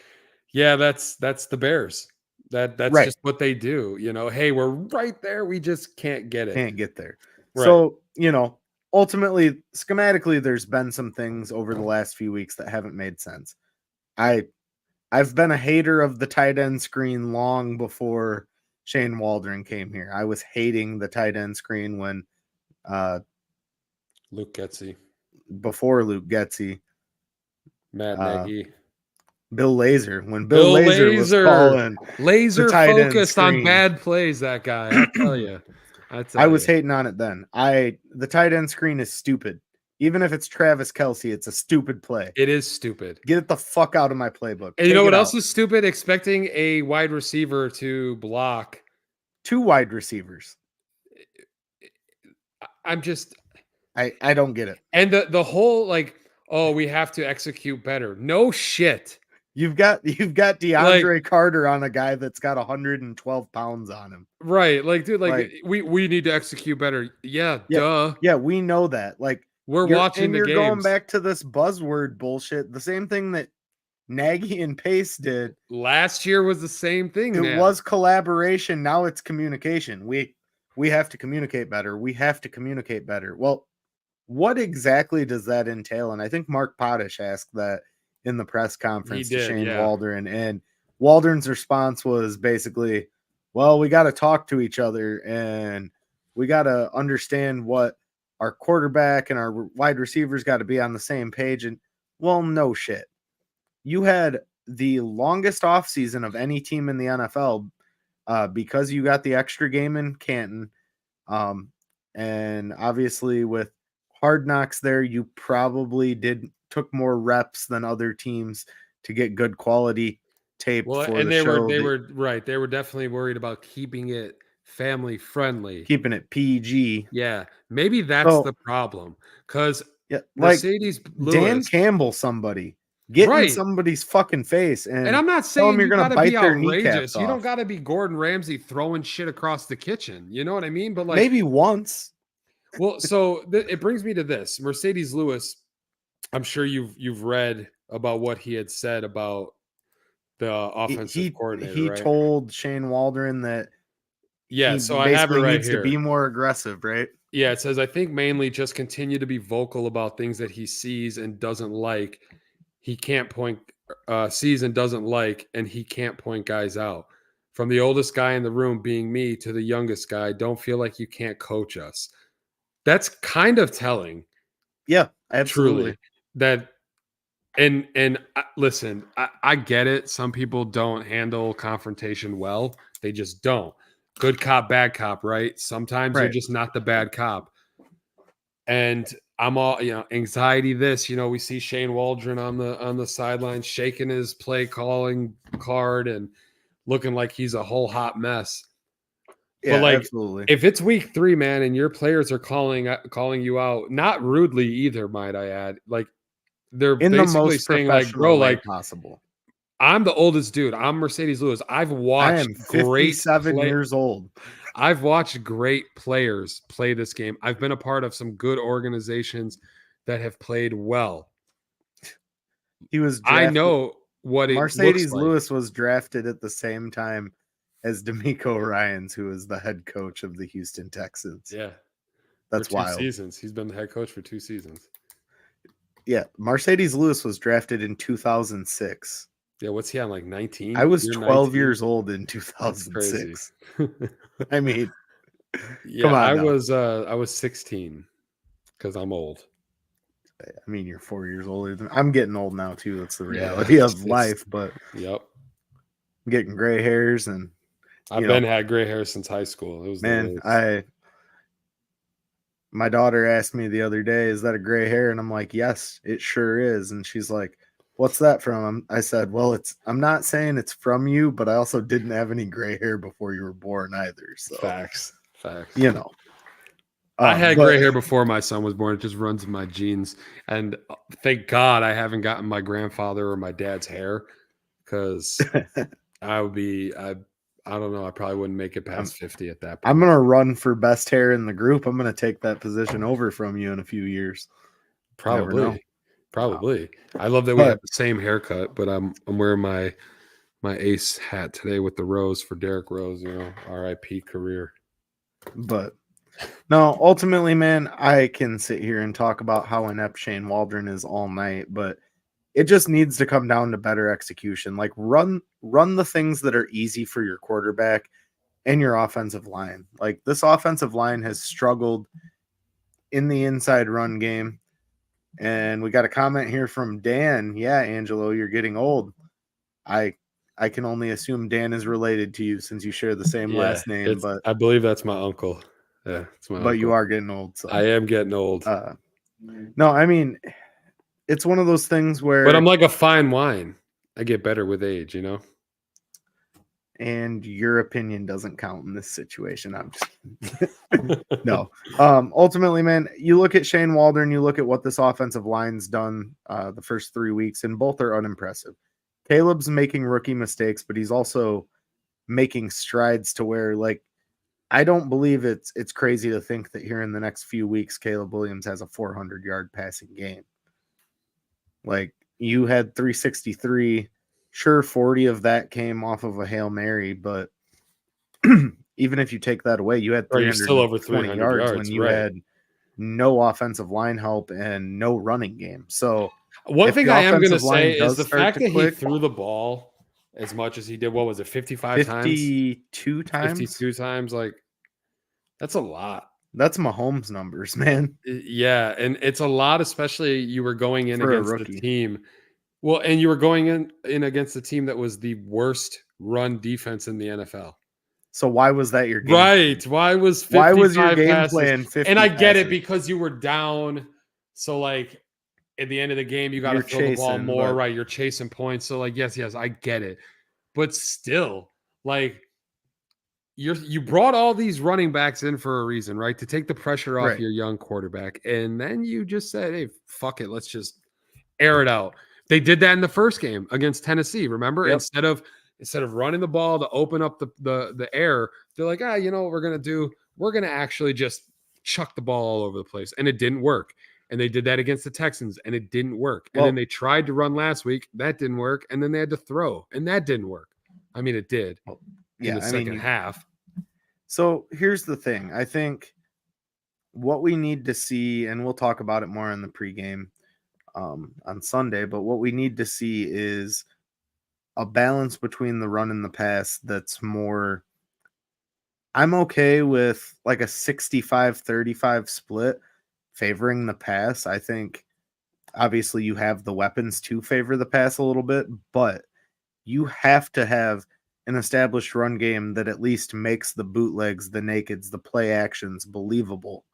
[SPEAKER 3] yeah, that's the Bears. That's just what they do. Hey, we're right there. We just can't get it.
[SPEAKER 2] Can't get there. Right. So, ultimately, schematically, there's been some things over the last few weeks that haven't made sense. I've been a hater of the tight end screen long before Shane Waldron came here. I was hating the tight end screen when
[SPEAKER 3] Luke Getsy.
[SPEAKER 2] Before Luke Getsy.
[SPEAKER 3] Matt Nagy.
[SPEAKER 2] Bill Lazor. When Bill Lazor was calling
[SPEAKER 3] laser focused on bad plays, that guy, I tell you.
[SPEAKER 2] I was hating on it then. The tight end screen is stupid. Even if it's Travis Kelce, it's a stupid play.
[SPEAKER 3] It is stupid.
[SPEAKER 2] Get it the fuck out of my playbook.
[SPEAKER 3] And you know
[SPEAKER 2] Take
[SPEAKER 3] what
[SPEAKER 2] it
[SPEAKER 3] else
[SPEAKER 2] out.
[SPEAKER 3] is stupid? Expecting a wide receiver to block.
[SPEAKER 2] 2 wide receivers.
[SPEAKER 3] I'm just
[SPEAKER 2] I don't get it.
[SPEAKER 3] and the whole like, oh, we have to execute better. No shit.
[SPEAKER 2] You've got DeAndre Carter on a guy that's got 112 pounds on him.
[SPEAKER 3] Right. Like, dude, like we need to execute better. Yeah, duh.
[SPEAKER 2] Yeah, we know that. Like
[SPEAKER 3] we're watching the
[SPEAKER 2] you're
[SPEAKER 3] games.
[SPEAKER 2] going back to this buzzword bullshit. The same thing that Nagy and Pace did.
[SPEAKER 3] Last year was the same thing.
[SPEAKER 2] It was collaboration. Now it's communication. We have to communicate better. We have to communicate better. Well, what exactly does that entail? And I think Mark Potash asked that in the press conference to Shane Waldron. And Waldron's response was basically, well, we got to talk to each other and we got to understand what our quarterback and our wide receivers got to be on the same page. And well, no shit. You had the longest offseason of any team in the NFL because you got the extra game in Canton. And obviously with Hard Knocks there, you probably took more reps than other teams to get good quality tape.
[SPEAKER 3] Well,
[SPEAKER 2] for
[SPEAKER 3] and
[SPEAKER 2] the show.
[SPEAKER 3] They were right. They were definitely worried about keeping it family friendly,
[SPEAKER 2] keeping it PG.
[SPEAKER 3] Yeah, maybe that's the problem because Mercedes Lewis,
[SPEAKER 2] Dan Campbell, somebody get in somebody's fucking face, and
[SPEAKER 3] I'm not saying
[SPEAKER 2] you're
[SPEAKER 3] going to
[SPEAKER 2] bite
[SPEAKER 3] be
[SPEAKER 2] their
[SPEAKER 3] outrageous. You don't
[SPEAKER 2] off.
[SPEAKER 3] got to be Gordon Ramsay throwing shit across the kitchen. You know what I mean? But like
[SPEAKER 2] maybe once.
[SPEAKER 3] Well, so it brings me to this. Mercedes Lewis, I'm sure you've read about what he had said about the offensive coordinator.
[SPEAKER 2] He
[SPEAKER 3] right?
[SPEAKER 2] told Shane Waldron that
[SPEAKER 3] so I have it right
[SPEAKER 2] needs
[SPEAKER 3] here.
[SPEAKER 2] to be more aggressive, right?
[SPEAKER 3] Yeah, it says I think mainly just continue to be vocal about things that he sees and doesn't like. He can't point sees and doesn't like, and he can't point guys out. From the oldest guy in the room being me to the youngest guy, don't feel like you can't coach us. That's kind of telling.
[SPEAKER 2] Yeah, absolutely.
[SPEAKER 3] Truly. That and listen, I get it. Some people don't handle confrontation well. They just don't. Good cop, bad cop, right? Sometimes you're just not the bad cop. And I'm all, anxiety this, we see Shane Waldron on the sideline shaking his play calling card and looking like he's a whole hot mess.
[SPEAKER 2] Yeah,
[SPEAKER 3] but
[SPEAKER 2] absolutely.
[SPEAKER 3] If it's week 3, man, and your players are calling you out, not rudely either, might I add, like they're
[SPEAKER 2] in
[SPEAKER 3] basically
[SPEAKER 2] the most
[SPEAKER 3] saying like, bro, like
[SPEAKER 2] possible.
[SPEAKER 3] I'm the oldest dude. I'm Mercedes Lewis. I've watched
[SPEAKER 2] I am 57 years old.
[SPEAKER 3] I've watched great players play this game. I've been a part of some good organizations that have played well.
[SPEAKER 2] He was drafted.
[SPEAKER 3] I know what
[SPEAKER 2] Mercedes Lewis was drafted at the same time as D'Amico Ryans, who is the head coach of the Houston Texans.
[SPEAKER 3] Yeah.
[SPEAKER 2] That's
[SPEAKER 3] for 2
[SPEAKER 2] wild.
[SPEAKER 3] seasons. He's been the head coach for 2 seasons.
[SPEAKER 2] Yeah. Mercedes Lewis was drafted in 2006.
[SPEAKER 3] Yeah, what's he on, like 19?
[SPEAKER 2] I was 12 years old in 2006. I mean,
[SPEAKER 3] come on. I was 16 because I'm old.
[SPEAKER 2] I mean, you're 4 years older than I'm getting old now too. That's the reality of life. But
[SPEAKER 3] yep,
[SPEAKER 2] I'm getting gray hairs, and
[SPEAKER 3] I've had gray hair since high school. It was
[SPEAKER 2] my daughter asked me the other day, "Is that a gray hair?" And I'm like, "Yes, it sure is." And she's like, "What's that from?" I said, "Well, I'm not saying it's from you, but I also didn't have any gray hair before you were born either." So
[SPEAKER 3] facts.
[SPEAKER 2] I
[SPEAKER 3] had gray hair before my son was born. It just runs in my genes, and thank God I haven't gotten my grandfather or my dad's hair, because I would be I don't know. I probably wouldn't make it past 50 at that point.
[SPEAKER 2] I'm gonna run for best hair in the group. I'm gonna take that position over from you in a few years.
[SPEAKER 3] Probably. I love that we have the same haircut, but I'm wearing my ace hat today with the rose for Derrick Rose, RIP career.
[SPEAKER 2] But no, ultimately, man, I can sit here and talk about how inept Shane Waldron is all night, but it just needs to come down to better execution. Like run the things that are easy for your quarterback and your offensive line. Like this offensive line has struggled in the inside run game. And we got a comment here from Dan. Yeah, Angelo, you're getting old. I can only assume Dan is related to you since you share the same last name. But
[SPEAKER 3] I believe that's my uncle. Yeah, it's my uncle.
[SPEAKER 2] But you are getting old. So.
[SPEAKER 3] I am getting old.
[SPEAKER 2] No, I mean, it's one of those things where.
[SPEAKER 3] But I'm like a fine wine. I get better with age, you know?
[SPEAKER 2] And your opinion doesn't count in this situation. I'm just no. Ultimately, man, you look at Shane Waldron, you look at what this offensive line's done the first 3 weeks, and both are unimpressive. Caleb's making rookie mistakes, but he's also making strides to where, like, I don't believe it's crazy to think that here in the next few weeks, Caleb Williams has a 400-yard passing game. Like, you had 363. Sure, 40 of that came off of a Hail Mary, but even if you take that away, you had
[SPEAKER 3] Right, you're still over
[SPEAKER 2] 320
[SPEAKER 3] 300
[SPEAKER 2] yards
[SPEAKER 3] yards,
[SPEAKER 2] when you
[SPEAKER 3] right.
[SPEAKER 2] had no offensive line help and no running game. So
[SPEAKER 3] one
[SPEAKER 2] if
[SPEAKER 3] thing
[SPEAKER 2] the
[SPEAKER 3] I am going to
[SPEAKER 2] offensive line
[SPEAKER 3] say is
[SPEAKER 2] does
[SPEAKER 3] the
[SPEAKER 2] start
[SPEAKER 3] fact
[SPEAKER 2] to
[SPEAKER 3] that he
[SPEAKER 2] click,
[SPEAKER 3] threw the ball as much as he did, what was it, 55 times?
[SPEAKER 2] 52 times?
[SPEAKER 3] 52 times, like, that's a lot.
[SPEAKER 2] That's Mahomes numbers, man.
[SPEAKER 3] Yeah, and it's a lot, especially you were going in
[SPEAKER 2] For a
[SPEAKER 3] against the
[SPEAKER 2] rookie.
[SPEAKER 3] team. Well, and you were going in against the team that was the worst run defense in the NFL.
[SPEAKER 2] So why was that your game
[SPEAKER 3] Right.
[SPEAKER 2] plan?
[SPEAKER 3] Why was 55
[SPEAKER 2] Why was your game
[SPEAKER 3] passes?
[SPEAKER 2] plan 50
[SPEAKER 3] And I get it
[SPEAKER 2] passes?
[SPEAKER 3] because you were down. So, like, at the end of the game, you got to
[SPEAKER 2] You're
[SPEAKER 3] throw the ball
[SPEAKER 2] chasing,
[SPEAKER 3] more,
[SPEAKER 2] but-
[SPEAKER 3] right? You're chasing points. So, like, yes, I get it. But still, like, you brought all these running backs in for a reason, right? To take the pressure off
[SPEAKER 2] Right.
[SPEAKER 3] your young quarterback. And then you just said, hey, fuck it. Let's just air it out. They did that in the first game against Tennessee. Remember,
[SPEAKER 2] Yep.
[SPEAKER 3] instead of running the ball to open up the air, they're like, you know what we're gonna do? We're gonna actually just chuck the ball all over the place, and it didn't work. And they did that against the Texans, and it didn't work. And
[SPEAKER 2] Well-
[SPEAKER 3] then they tried to run last week, that didn't work, and then they had to throw, and that didn't work. I mean, it did in the second half.
[SPEAKER 2] So here's the thing. I think what we need to see, and we'll talk about it more in the pregame on Sunday, but what we need to see is a balance between the run and the pass that's more. I'm okay with like a 65-35 split favoring the pass. I think obviously you have the weapons to favor the pass a little bit, but you have to have an established run game that at least makes the bootlegs, the nakeds, the play actions believable.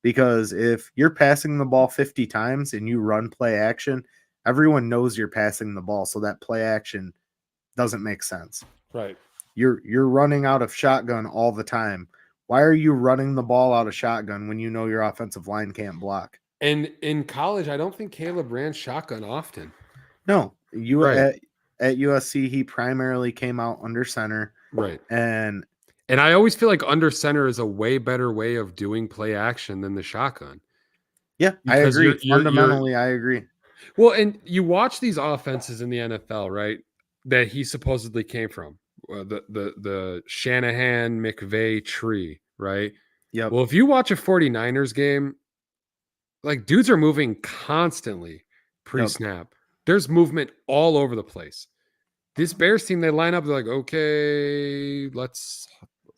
[SPEAKER 2] Because if you're passing the ball 50 times and you run play action, everyone knows you're passing the ball, so that play action doesn't make sense.
[SPEAKER 3] Right.
[SPEAKER 2] You're running out of shotgun all the time. Why are you running the ball out of shotgun when you know your offensive line can't block?
[SPEAKER 3] And in college, I don't think Caleb ran shotgun often.
[SPEAKER 2] No,
[SPEAKER 3] Right.
[SPEAKER 2] at USC, he primarily came out under center.
[SPEAKER 3] Right.
[SPEAKER 2] And
[SPEAKER 3] I always feel like under center is a way better way of doing play action than the shotgun.
[SPEAKER 2] Yeah,
[SPEAKER 3] Because
[SPEAKER 2] I agree.
[SPEAKER 3] you're-
[SPEAKER 2] Fundamentally, I agree.
[SPEAKER 3] Well, and you watch these offenses in the NFL, right? That he supposedly came from, the Shanahan McVay tree, right?
[SPEAKER 2] Yep.
[SPEAKER 3] Well, if you watch a 49ers game, like, dudes are moving constantly pre-snap. There's movement all over the place. This Bears team, they line up, they're like, okay,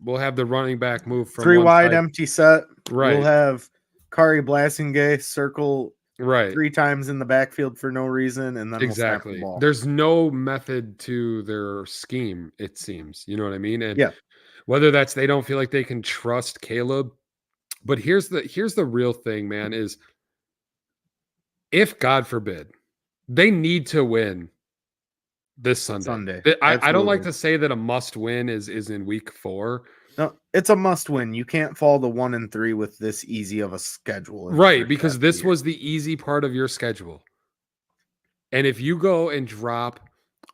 [SPEAKER 3] we'll have the running back move from
[SPEAKER 2] 3
[SPEAKER 3] one
[SPEAKER 2] wide
[SPEAKER 3] side.
[SPEAKER 2] empty set.
[SPEAKER 3] Right.
[SPEAKER 2] We'll have Kari Blasingay circle
[SPEAKER 3] right
[SPEAKER 2] 3 times in the backfield for no reason, and then
[SPEAKER 3] exactly.
[SPEAKER 2] We'll snap the ball.
[SPEAKER 3] There's no method to their scheme, it seems. You know what I mean? And
[SPEAKER 2] yeah,
[SPEAKER 3] whether that's they don't feel like they can trust Caleb. But here's the real thing, man, is if God forbid they need to win this Sunday. I don't like to say that a must win is in week 4.
[SPEAKER 2] No, it's a must win. You can't fall to 1-3 with this easy of a schedule.
[SPEAKER 3] Right, because this was the easy part of your schedule. And if you go and drop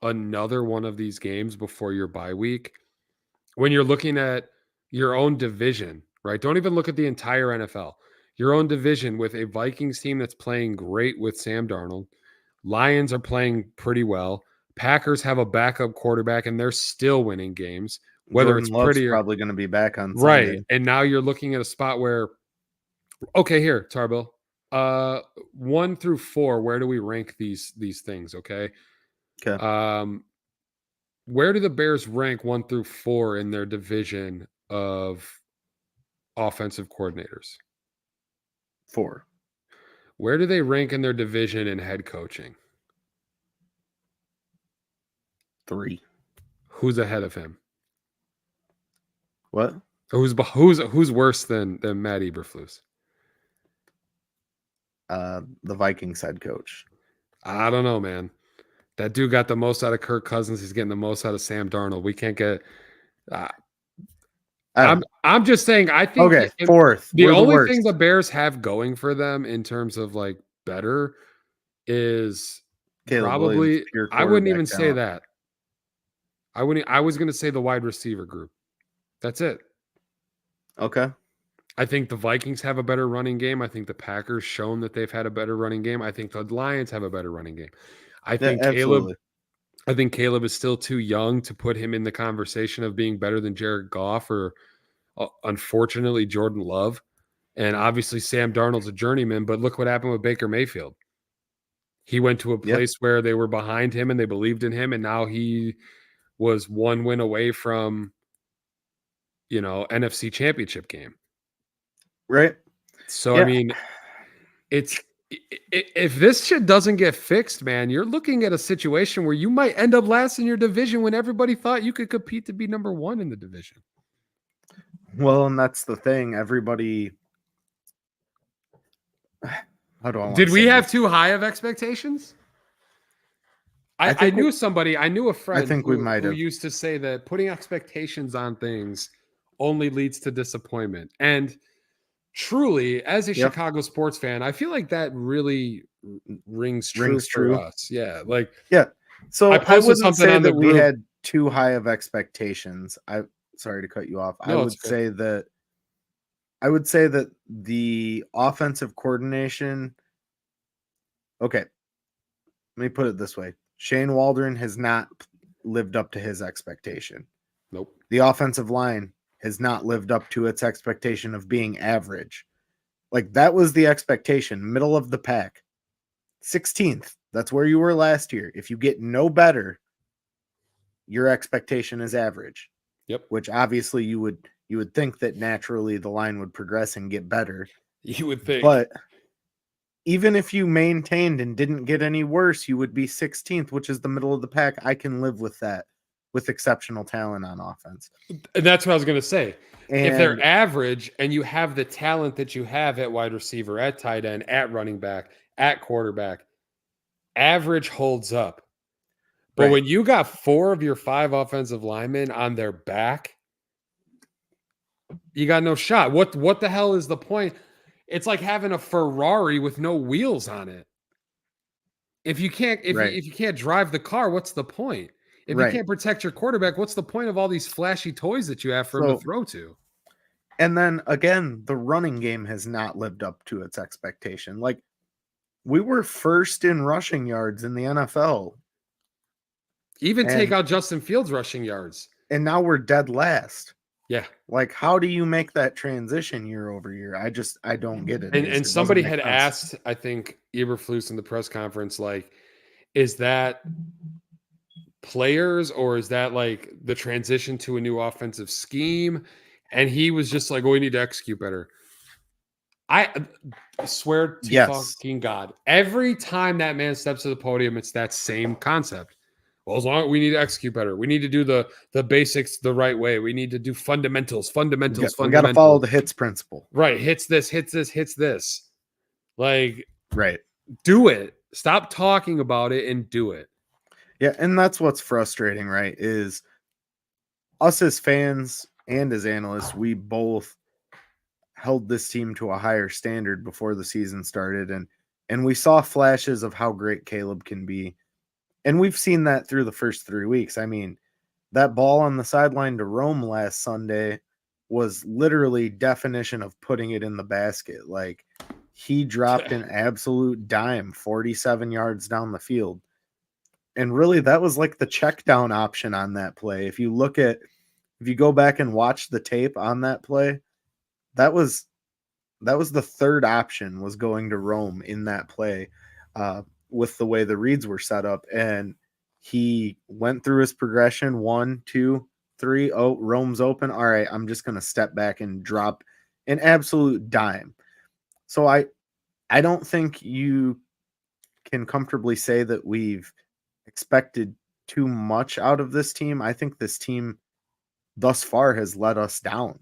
[SPEAKER 3] another one of these games before your bye week, when you're looking at your own division, right? Don't even look at the entire NFL. Your own division with a Vikings team that's playing great with Sam Darnold. Lions are playing pretty well. Packers have a backup quarterback and they're still winning games. Whether
[SPEAKER 2] Jordan
[SPEAKER 3] it's
[SPEAKER 2] Love's
[SPEAKER 3] pretty or
[SPEAKER 2] probably going to be back on
[SPEAKER 3] right.
[SPEAKER 2] Sunday.
[SPEAKER 3] And now you're looking at a spot where, okay, here, Tarbill, 1 through 4, where do we rank these things? Okay. Where do the Bears rank 1 through 4 in their division of offensive coordinators?
[SPEAKER 2] 4.
[SPEAKER 3] Where do they rank in their division in head coaching?
[SPEAKER 2] 3.
[SPEAKER 3] Who's ahead of him?
[SPEAKER 2] What?
[SPEAKER 3] Who's worse than Matt Eberflus?
[SPEAKER 2] the Vikings head coach.
[SPEAKER 3] I don't know, man. That dude got the most out of Kirk Cousins. He's getting the most out of Sam Darnold. We can't get. I'm just saying. I think
[SPEAKER 2] Okay, fourth.
[SPEAKER 3] The
[SPEAKER 2] We're the
[SPEAKER 3] only
[SPEAKER 2] worst.
[SPEAKER 3] thing the Bears have going for them in terms of like better is
[SPEAKER 2] Caleb Williams,
[SPEAKER 3] probably.
[SPEAKER 2] pure
[SPEAKER 3] I wouldn't
[SPEAKER 2] quarterback
[SPEAKER 3] even say
[SPEAKER 2] talent.
[SPEAKER 3] that. I wouldn't. I was going to say the wide receiver group. That's it.
[SPEAKER 2] Okay.
[SPEAKER 3] I think the Vikings have a better running game. I think the Packers shown that they've had a better running game. I think the Lions have a better running game. I think
[SPEAKER 2] absolutely.
[SPEAKER 3] Caleb is still too young to put him in the conversation of being better than Jared Goff or unfortunately Jordan Love. And obviously Sam Darnold's a journeyman, but look what happened with Baker Mayfield. He went to a place where they were behind him and they believed in him, and now he was one win away from, NFC Championship game.
[SPEAKER 2] Right.
[SPEAKER 3] So, I mean, if this shit doesn't get fixed, man, you're looking at a situation where you might end up last in your division when everybody thought you could compete to be number one in the division.
[SPEAKER 2] Well, and that's the thing. Everybody. How do I want
[SPEAKER 3] Did
[SPEAKER 2] to
[SPEAKER 3] we
[SPEAKER 2] say
[SPEAKER 3] have
[SPEAKER 2] this?
[SPEAKER 3] too high of expectations? I knew somebody, I knew a friend who used to say that putting expectations on things only leads to disappointment. And truly, as a Chicago sports fan, I feel like that really rings true for us. Yeah. Like,
[SPEAKER 2] So I wouldn't
[SPEAKER 3] something
[SPEAKER 2] say
[SPEAKER 3] on the
[SPEAKER 2] that we
[SPEAKER 3] group.
[SPEAKER 2] had too high of expectations. Sorry to cut you off.
[SPEAKER 3] No,
[SPEAKER 2] I would say that the offensive coordination. Okay. Let me put it this way. Shane Waldron has not lived up to his expectation.
[SPEAKER 3] Nope.
[SPEAKER 2] The offensive line has not lived up to its expectation of being average. Like, that was the expectation, middle of the pack. 16th. That's where you were last year. If you get no better, your expectation is average.
[SPEAKER 3] Yep.
[SPEAKER 2] Which obviously you would think that naturally the line would progress and get better.
[SPEAKER 3] You would think.
[SPEAKER 2] But even if you maintained and didn't get any worse, you would be 16th, which is the middle of the pack. I can live with that, with exceptional talent on offense.
[SPEAKER 3] And that's what I was going to say. If they're average and you have the talent that you have at wide receiver, at tight end, at running back, at quarterback, average holds up. But when you got 4 of your 5 offensive linemen on their back, you got no shot. What the hell is the point? It's like having a Ferrari with no wheels on it. If you can't drive the car, what's the point? If you can't protect your quarterback, what's the point of all these flashy toys that you have for him to throw to?
[SPEAKER 2] And then again, the running game has not lived up to its expectation. Like, we were first in rushing yards in the NFL.
[SPEAKER 3] Even take out Justin Fields' rushing yards.
[SPEAKER 2] And now we're dead last.
[SPEAKER 3] Yeah.
[SPEAKER 2] Like, how do you make that transition year over year? I don't get it.
[SPEAKER 3] And somebody had asked, I think, Eberflus in the press conference, like, is that players or is that like the transition to a new offensive scheme? And he was just like, we need to execute better. I swear to fucking God, every time that man steps to the podium, it's that same concept. Well, as long as we need to execute better, we need to do the basics the right way. We need to do fundamentals.
[SPEAKER 2] We got to follow the hits principle.
[SPEAKER 3] Right. Hits this. Like, do it. Stop talking about it and do it.
[SPEAKER 2] Yeah. And that's what's frustrating, right? Is us as fans and as analysts, we both held this team to a higher standard before the season started. And we saw flashes of how great Caleb can be. And we've seen that through the first 3 weeks. I mean, that ball on the sideline to Rome last Sunday was literally definition of putting it in the basket. Like, he dropped an absolute dime 47 yards down the field. And really, that was like the check down option on that play. If you go back and watch the tape on that play, that was the third option, was going to Rome in that play. With the way the reads were set up, and he went through his progression 1, 2, 3. Oh, Rome's open. All right, I'm just going to step back and drop an absolute dime. So I don't think you can comfortably say that we've expected too much out of this team. I think this team thus far has let us down.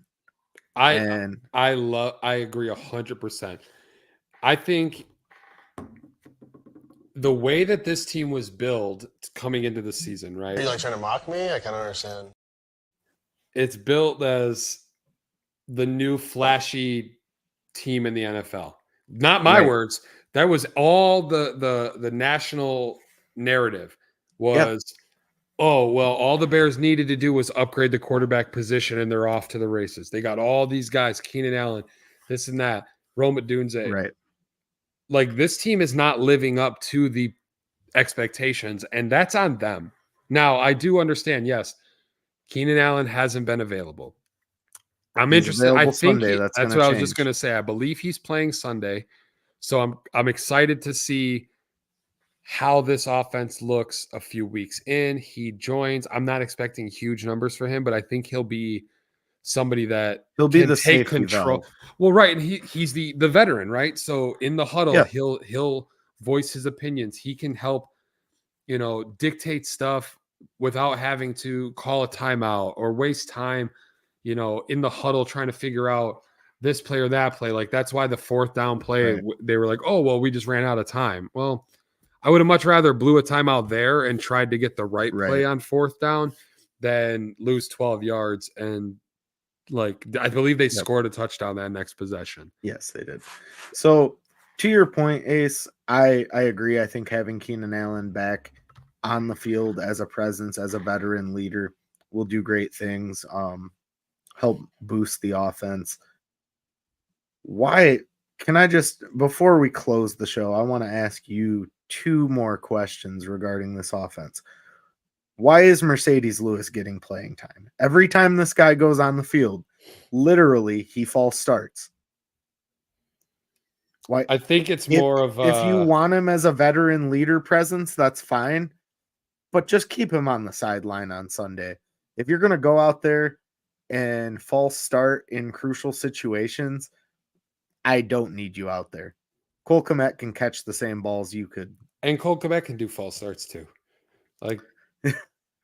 [SPEAKER 3] I agree 100%. I think the way that this team was built coming into the season, right?
[SPEAKER 14] Are you like trying to mock me? I kind of understand.
[SPEAKER 3] It's built as the new flashy team in the NFL. Not my words. That was all the national narrative was, oh, well, all the Bears needed to do was upgrade the quarterback position and they're off to the races. They got all these guys, Keenan Allen, this and that, Rome Odunze.
[SPEAKER 2] Right.
[SPEAKER 3] Like this team is not living up to the expectations, and that's on them. Now, I do understand, yes, Keenan Allen hasn't been available. I'm
[SPEAKER 2] He's
[SPEAKER 3] interested. I
[SPEAKER 2] available
[SPEAKER 3] think
[SPEAKER 2] Sunday. That's
[SPEAKER 3] that's
[SPEAKER 2] gonna
[SPEAKER 3] what I was just
[SPEAKER 2] change.
[SPEAKER 3] going to say. I believe he's playing Sunday. So I'm excited to see how this offense looks a few weeks in. He joins. I'm not expecting huge numbers for him, but I think he'll be somebody that
[SPEAKER 2] He'll be
[SPEAKER 3] can
[SPEAKER 2] the
[SPEAKER 3] take
[SPEAKER 2] safety
[SPEAKER 3] control.
[SPEAKER 2] valve.
[SPEAKER 3] Well, right, and he's the veteran, right? So in the huddle,
[SPEAKER 2] Yeah.
[SPEAKER 3] he'll voice his opinions. He can help, dictate stuff without having to call a timeout or waste time, in the huddle trying to figure out this play or that play. Like that's why the fourth down play, they were like, oh, well, we just ran out of time. Well, I would have much rather blew a timeout there and tried to get the right play on fourth down than lose 12 yards. And I believe they scored a touchdown that next possession.
[SPEAKER 2] Yes, they did. So to your point, Ace, I agree. I think having Keenan Allen back on the field as a presence, as a veteran leader, will do great things. Help boost the offense. Why can I just, before we close the show, I want to ask you two more questions regarding this offense. Why is Mercedes Lewis getting playing time? Every time this guy goes on the field, literally he false starts. Why?
[SPEAKER 3] I think it's more of
[SPEAKER 2] if you want him as a veteran leader presence, that's fine, but just keep him on the sideline on Sunday. If you're going to go out there and false start in crucial situations, I don't need you out there. Cole Kmet can catch the same balls you could.
[SPEAKER 3] And Cole Kmet can do false starts too. Like, you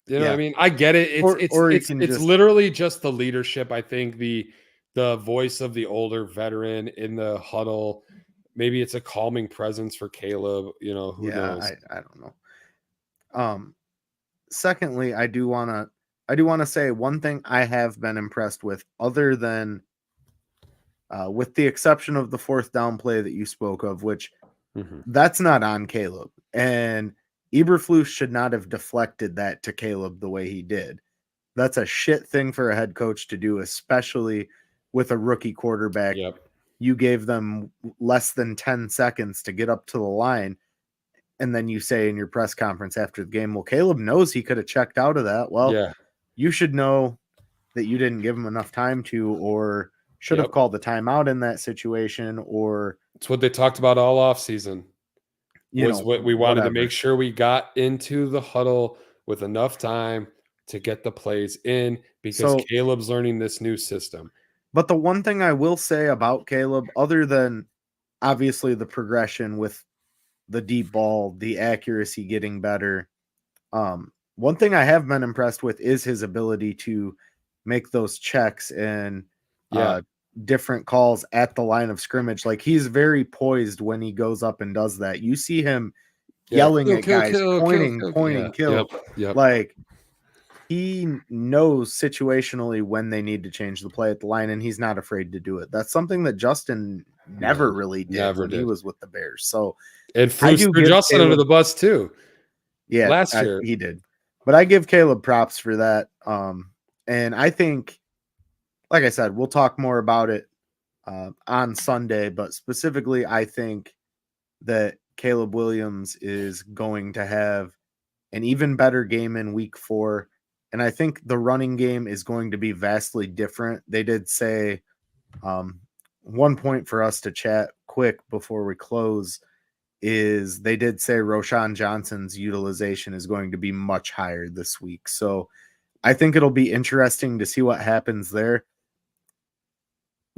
[SPEAKER 3] know what I mean? I get it. It's literally just the leadership. I think the voice of the older veteran in the huddle. Maybe it's a calming presence for Caleb. Who knows?
[SPEAKER 2] I don't know. Secondly, I do want to say one thing I have been impressed with, other than with the exception of the fourth down play that you spoke of, which that's not on Caleb. And Eberflus should not have deflected that to Caleb the way he did. That's a shit thing for a head coach to do, especially with a rookie quarterback.
[SPEAKER 3] Yep.
[SPEAKER 2] You gave them less than 10 seconds to get up to the line. And then you say in your press conference after the game, well, Caleb knows he could have checked out of that. Well, you should know that you didn't give him enough time to, or should have called the timeout in that situation, or
[SPEAKER 3] it's what they talked about all offseason. What we wanted to make sure we got into the huddle with enough time to get the plays in, because Caleb's learning this new system.
[SPEAKER 2] But the one thing I will say about Caleb, other than obviously the progression with the deep ball, the accuracy getting better, one thing I have been impressed with is his ability to make those checks and different calls at the line of scrimmage. Like, he's very poised when he goes up and does that. You see him yelling at guys, pointing, kill.
[SPEAKER 3] Yep.
[SPEAKER 2] Like, he knows situationally when they need to change the play at the line, and he's not afraid to do it. That's something that Justin never really did when he was with the Bears. So,
[SPEAKER 3] and threw Justin under the bus too.
[SPEAKER 2] Yeah,
[SPEAKER 3] last year
[SPEAKER 2] he did. But I give Caleb props for that. And I think, like I said, we'll talk more about it on Sunday. But specifically, I think that Caleb Williams is going to have an even better game in week 4. And I think the running game is going to be vastly different. They did say one point for us to chat quick before we close is they did say Roschon Johnson's utilization is going to be much higher this week. So I think it'll be interesting to see what happens there.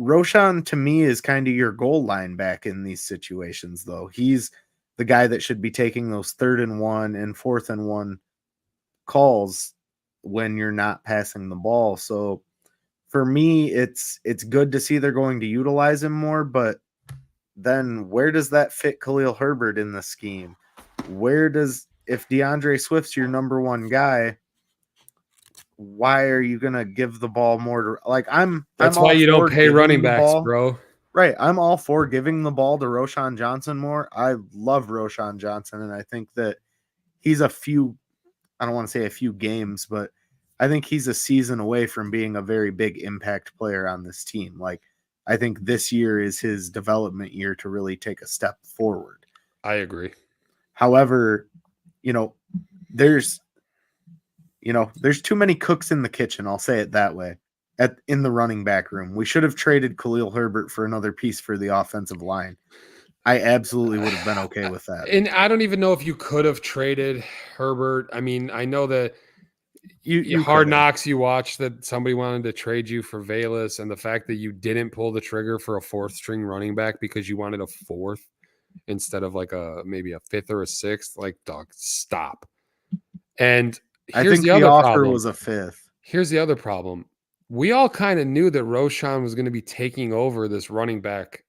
[SPEAKER 2] Roschon, to me, is kind of your goal line back in these situations, though. He's the guy that should be taking those 3rd and 1 and 4th and 1 calls when you're not passing the ball. So for me, it's good to see they're going to utilize him more, but then where does that fit Khalil Herbert in the scheme? if DeAndre Swift's your number one guy, why are you gonna give the ball more to
[SPEAKER 3] That's
[SPEAKER 2] I'm
[SPEAKER 3] why
[SPEAKER 2] all
[SPEAKER 3] you don't
[SPEAKER 2] for
[SPEAKER 3] pay
[SPEAKER 2] giving
[SPEAKER 3] running
[SPEAKER 2] the
[SPEAKER 3] backs,
[SPEAKER 2] ball.
[SPEAKER 3] bro.
[SPEAKER 2] Right. I'm all for giving the ball to Roshan Johnson more. I love Roshan Johnson, and I think that he's I don't want to say a few games, but I think he's a season away from being a very big impact player on this team. I think this year is his development year to really take a step forward.
[SPEAKER 3] I agree.
[SPEAKER 2] However, there's too many cooks in the kitchen. I'll say it that way. In the running back room, we should have traded Khalil Herbert for another piece for the offensive line. I absolutely would have been okay with that.
[SPEAKER 3] And I don't even know if you could have traded Herbert. I mean, I know that
[SPEAKER 2] you
[SPEAKER 3] Hard
[SPEAKER 2] could've.
[SPEAKER 3] Knocks, you watched that somebody wanted to trade you for Valus, and the fact that you didn't pull the trigger for a fourth string running back because you wanted a fourth instead of maybe a fifth or a sixth. Dog, stop. And
[SPEAKER 2] I
[SPEAKER 3] here's
[SPEAKER 2] think
[SPEAKER 3] the
[SPEAKER 2] the
[SPEAKER 3] other
[SPEAKER 2] offer
[SPEAKER 3] problem.
[SPEAKER 2] was a fifth.
[SPEAKER 3] Here's the other problem. We all kind of knew that Roshan was going to be taking over this running back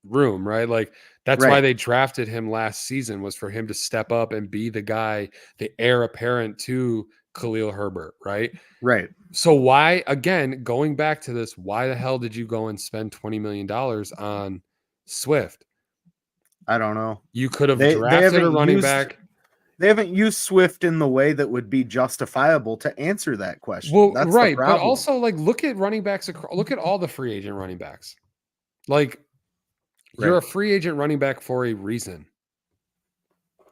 [SPEAKER 3] room, right? That's why they drafted him last season, was for him to step up and be the guy, the heir apparent to Khalil Herbert, right?
[SPEAKER 2] Right.
[SPEAKER 3] So why, again, going back to this, why the hell did you go and spend $20 million on Swift?
[SPEAKER 2] I don't know.
[SPEAKER 3] You could have drafted a running back.
[SPEAKER 2] They haven't used Swift in the way that would be justifiable to answer that question.
[SPEAKER 3] Well,
[SPEAKER 2] That's
[SPEAKER 3] right,
[SPEAKER 2] the problem.
[SPEAKER 3] but also look at running backs. Look at all the free agent running backs. You're a free agent running back for a reason,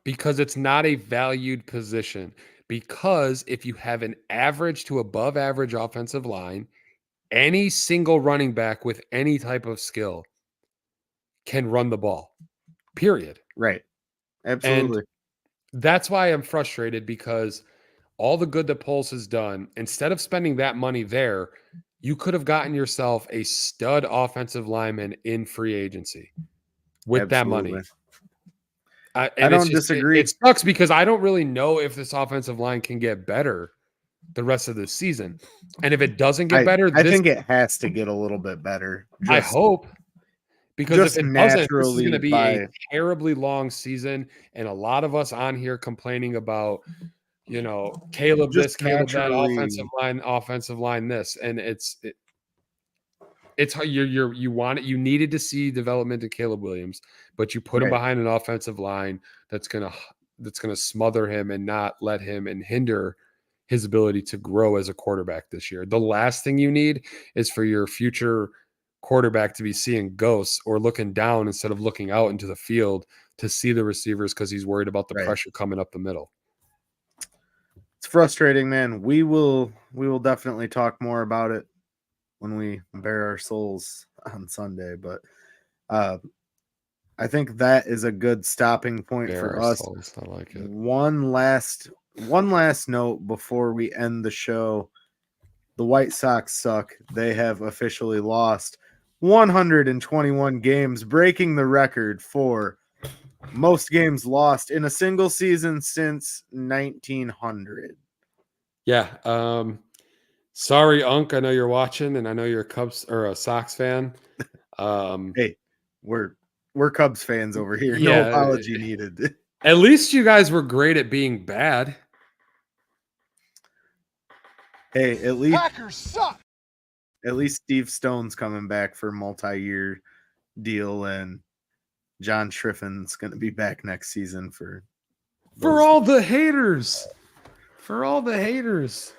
[SPEAKER 3] because it's not a valued position. Because if you have an average to above average offensive line, any single running back with any type of skill can run the ball, period.
[SPEAKER 2] Right. Absolutely.
[SPEAKER 3] And that's why I'm frustrated, because all the good that Pulse has done, instead of spending that money there, you could have gotten yourself a stud offensive lineman in free agency with that money.
[SPEAKER 2] I don't disagree.
[SPEAKER 3] It sucks because I don't really know if this offensive line can get better the rest of the season. And if it doesn't get better,
[SPEAKER 2] I think it has to get a little bit better.
[SPEAKER 3] I hope. Because if it doesn't, this is going to be a terribly long season. And a lot of us on here complaining about, Caleb this, Caleb that, offensive line this. And it's you needed to see development in Caleb Williams, but you put him behind an offensive line that's gonna smother him and not let him and hinder his ability to grow as a quarterback this year. The last thing you need is for your future quarterback to be seeing ghosts or looking down instead of looking out into the field to see the receivers, because he's worried about the pressure coming up the middle.
[SPEAKER 2] It's frustrating, man. We will definitely talk more about it when we bare our souls on Sunday, but I think that is a good stopping point for us.
[SPEAKER 3] Souls. I like it.
[SPEAKER 2] One last note before we end the show. The White Sox suck. They have officially lost 121 games, breaking the record for most games lost in a single season since 1900.
[SPEAKER 3] Yeah. Sorry, Unc. I know you're watching, and I know you're a Cubs or a Sox fan.
[SPEAKER 2] Hey, we're Cubs fans over here. No apology needed.
[SPEAKER 3] At least you guys were great at being bad.
[SPEAKER 2] Hey, at least
[SPEAKER 7] Packers suck.
[SPEAKER 2] At least Steve Stone's coming back for a multi-year deal, and John Schriffin's going to be back next season for
[SPEAKER 3] all the haters. For all the haters.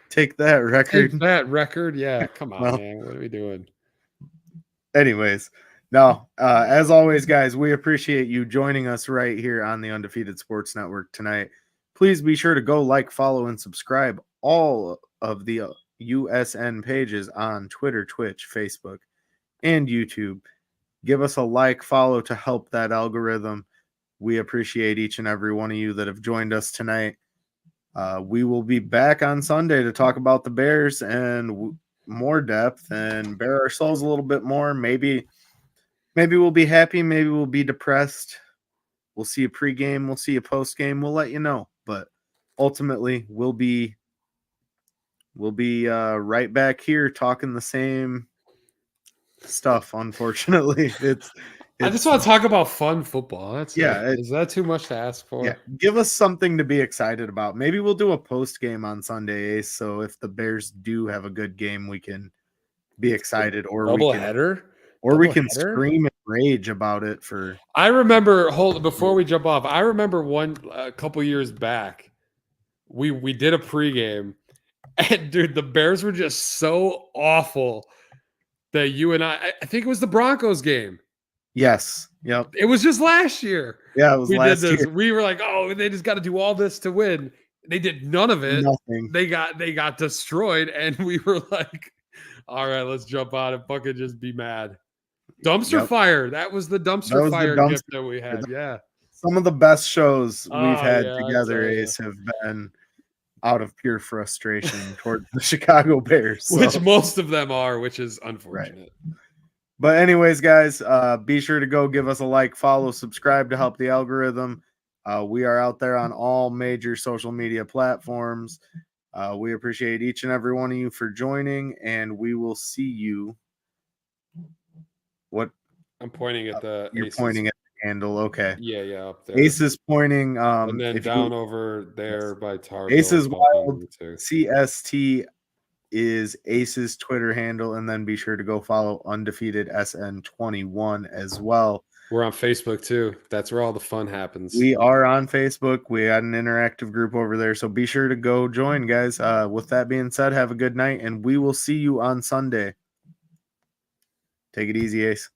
[SPEAKER 2] Take that record.
[SPEAKER 3] Take that record. Yeah, come on, man. What are we doing?
[SPEAKER 2] Anyways, no. As always, guys, we appreciate you joining us right here on the Undefeated Sports Network tonight. Please be sure to go like, follow, and subscribe all of the USN pages on Twitter, Twitch, Facebook, and YouTube. Give us a like, follow to help that algorithm. We appreciate each and every one of you that have joined us tonight. We will be back on Sunday to talk about the Bears and more depth and bare our souls a little bit more. Maybe we'll be happy. Maybe we'll be depressed. We'll see a pregame. We'll see a postgame. We'll let you know. But ultimately, we'll be right back here talking the same stuff. Unfortunately,
[SPEAKER 3] I just want to talk about fun football. That's
[SPEAKER 2] Yeah,
[SPEAKER 3] Is that too much to ask for?
[SPEAKER 2] Yeah, give us something to be excited about. Maybe we'll do a post game on Sunday, Ace. So if the Bears do have a good game, we can be excited, or we can scream and rage about it.
[SPEAKER 3] I remember. Before we jump off, I remember a couple years back, we did a pregame, and dude, the Bears were just so awful that you and I think it was the Broncos game.
[SPEAKER 2] Yes. Yep.
[SPEAKER 3] It was just last year.
[SPEAKER 2] Yeah, it was last year.
[SPEAKER 3] We were like, oh, they just got to do all this to win. They did none of it.
[SPEAKER 2] Nothing.
[SPEAKER 3] They got destroyed, and we were like, all right, let's jump on and fucking just be mad. Dumpster fire. That was the dumpster fire gift that we had. Yeah.
[SPEAKER 2] Some of the best shows we've had
[SPEAKER 3] yeah,
[SPEAKER 2] together, Ace, have been out of pure frustration towards the Chicago Bears. So.
[SPEAKER 3] Which most of them are, which is unfortunate.
[SPEAKER 2] Right. But anyways, guys, be sure to go give us a like, follow, subscribe to help the algorithm. We are out there on all major social media platforms. We appreciate each and every one of you for joining, and we will see you. What?
[SPEAKER 3] I'm pointing at the
[SPEAKER 2] You're
[SPEAKER 3] Aces.
[SPEAKER 2] pointing at the handle. Okay.
[SPEAKER 3] Yeah, up there.
[SPEAKER 2] Ace is pointing.
[SPEAKER 3] And then down over there by Tarbill.
[SPEAKER 2] Aces Wild CST is Ace's Twitter handle, and then be sure to go follow Undefeated SN21 as well.
[SPEAKER 3] We're on Facebook too. That's where all the fun happens.
[SPEAKER 2] We are on Facebook. We had an interactive group over there, so be sure to go join, guys. With that being said, have a good night, and we will see you on Sunday. Take it easy, Ace.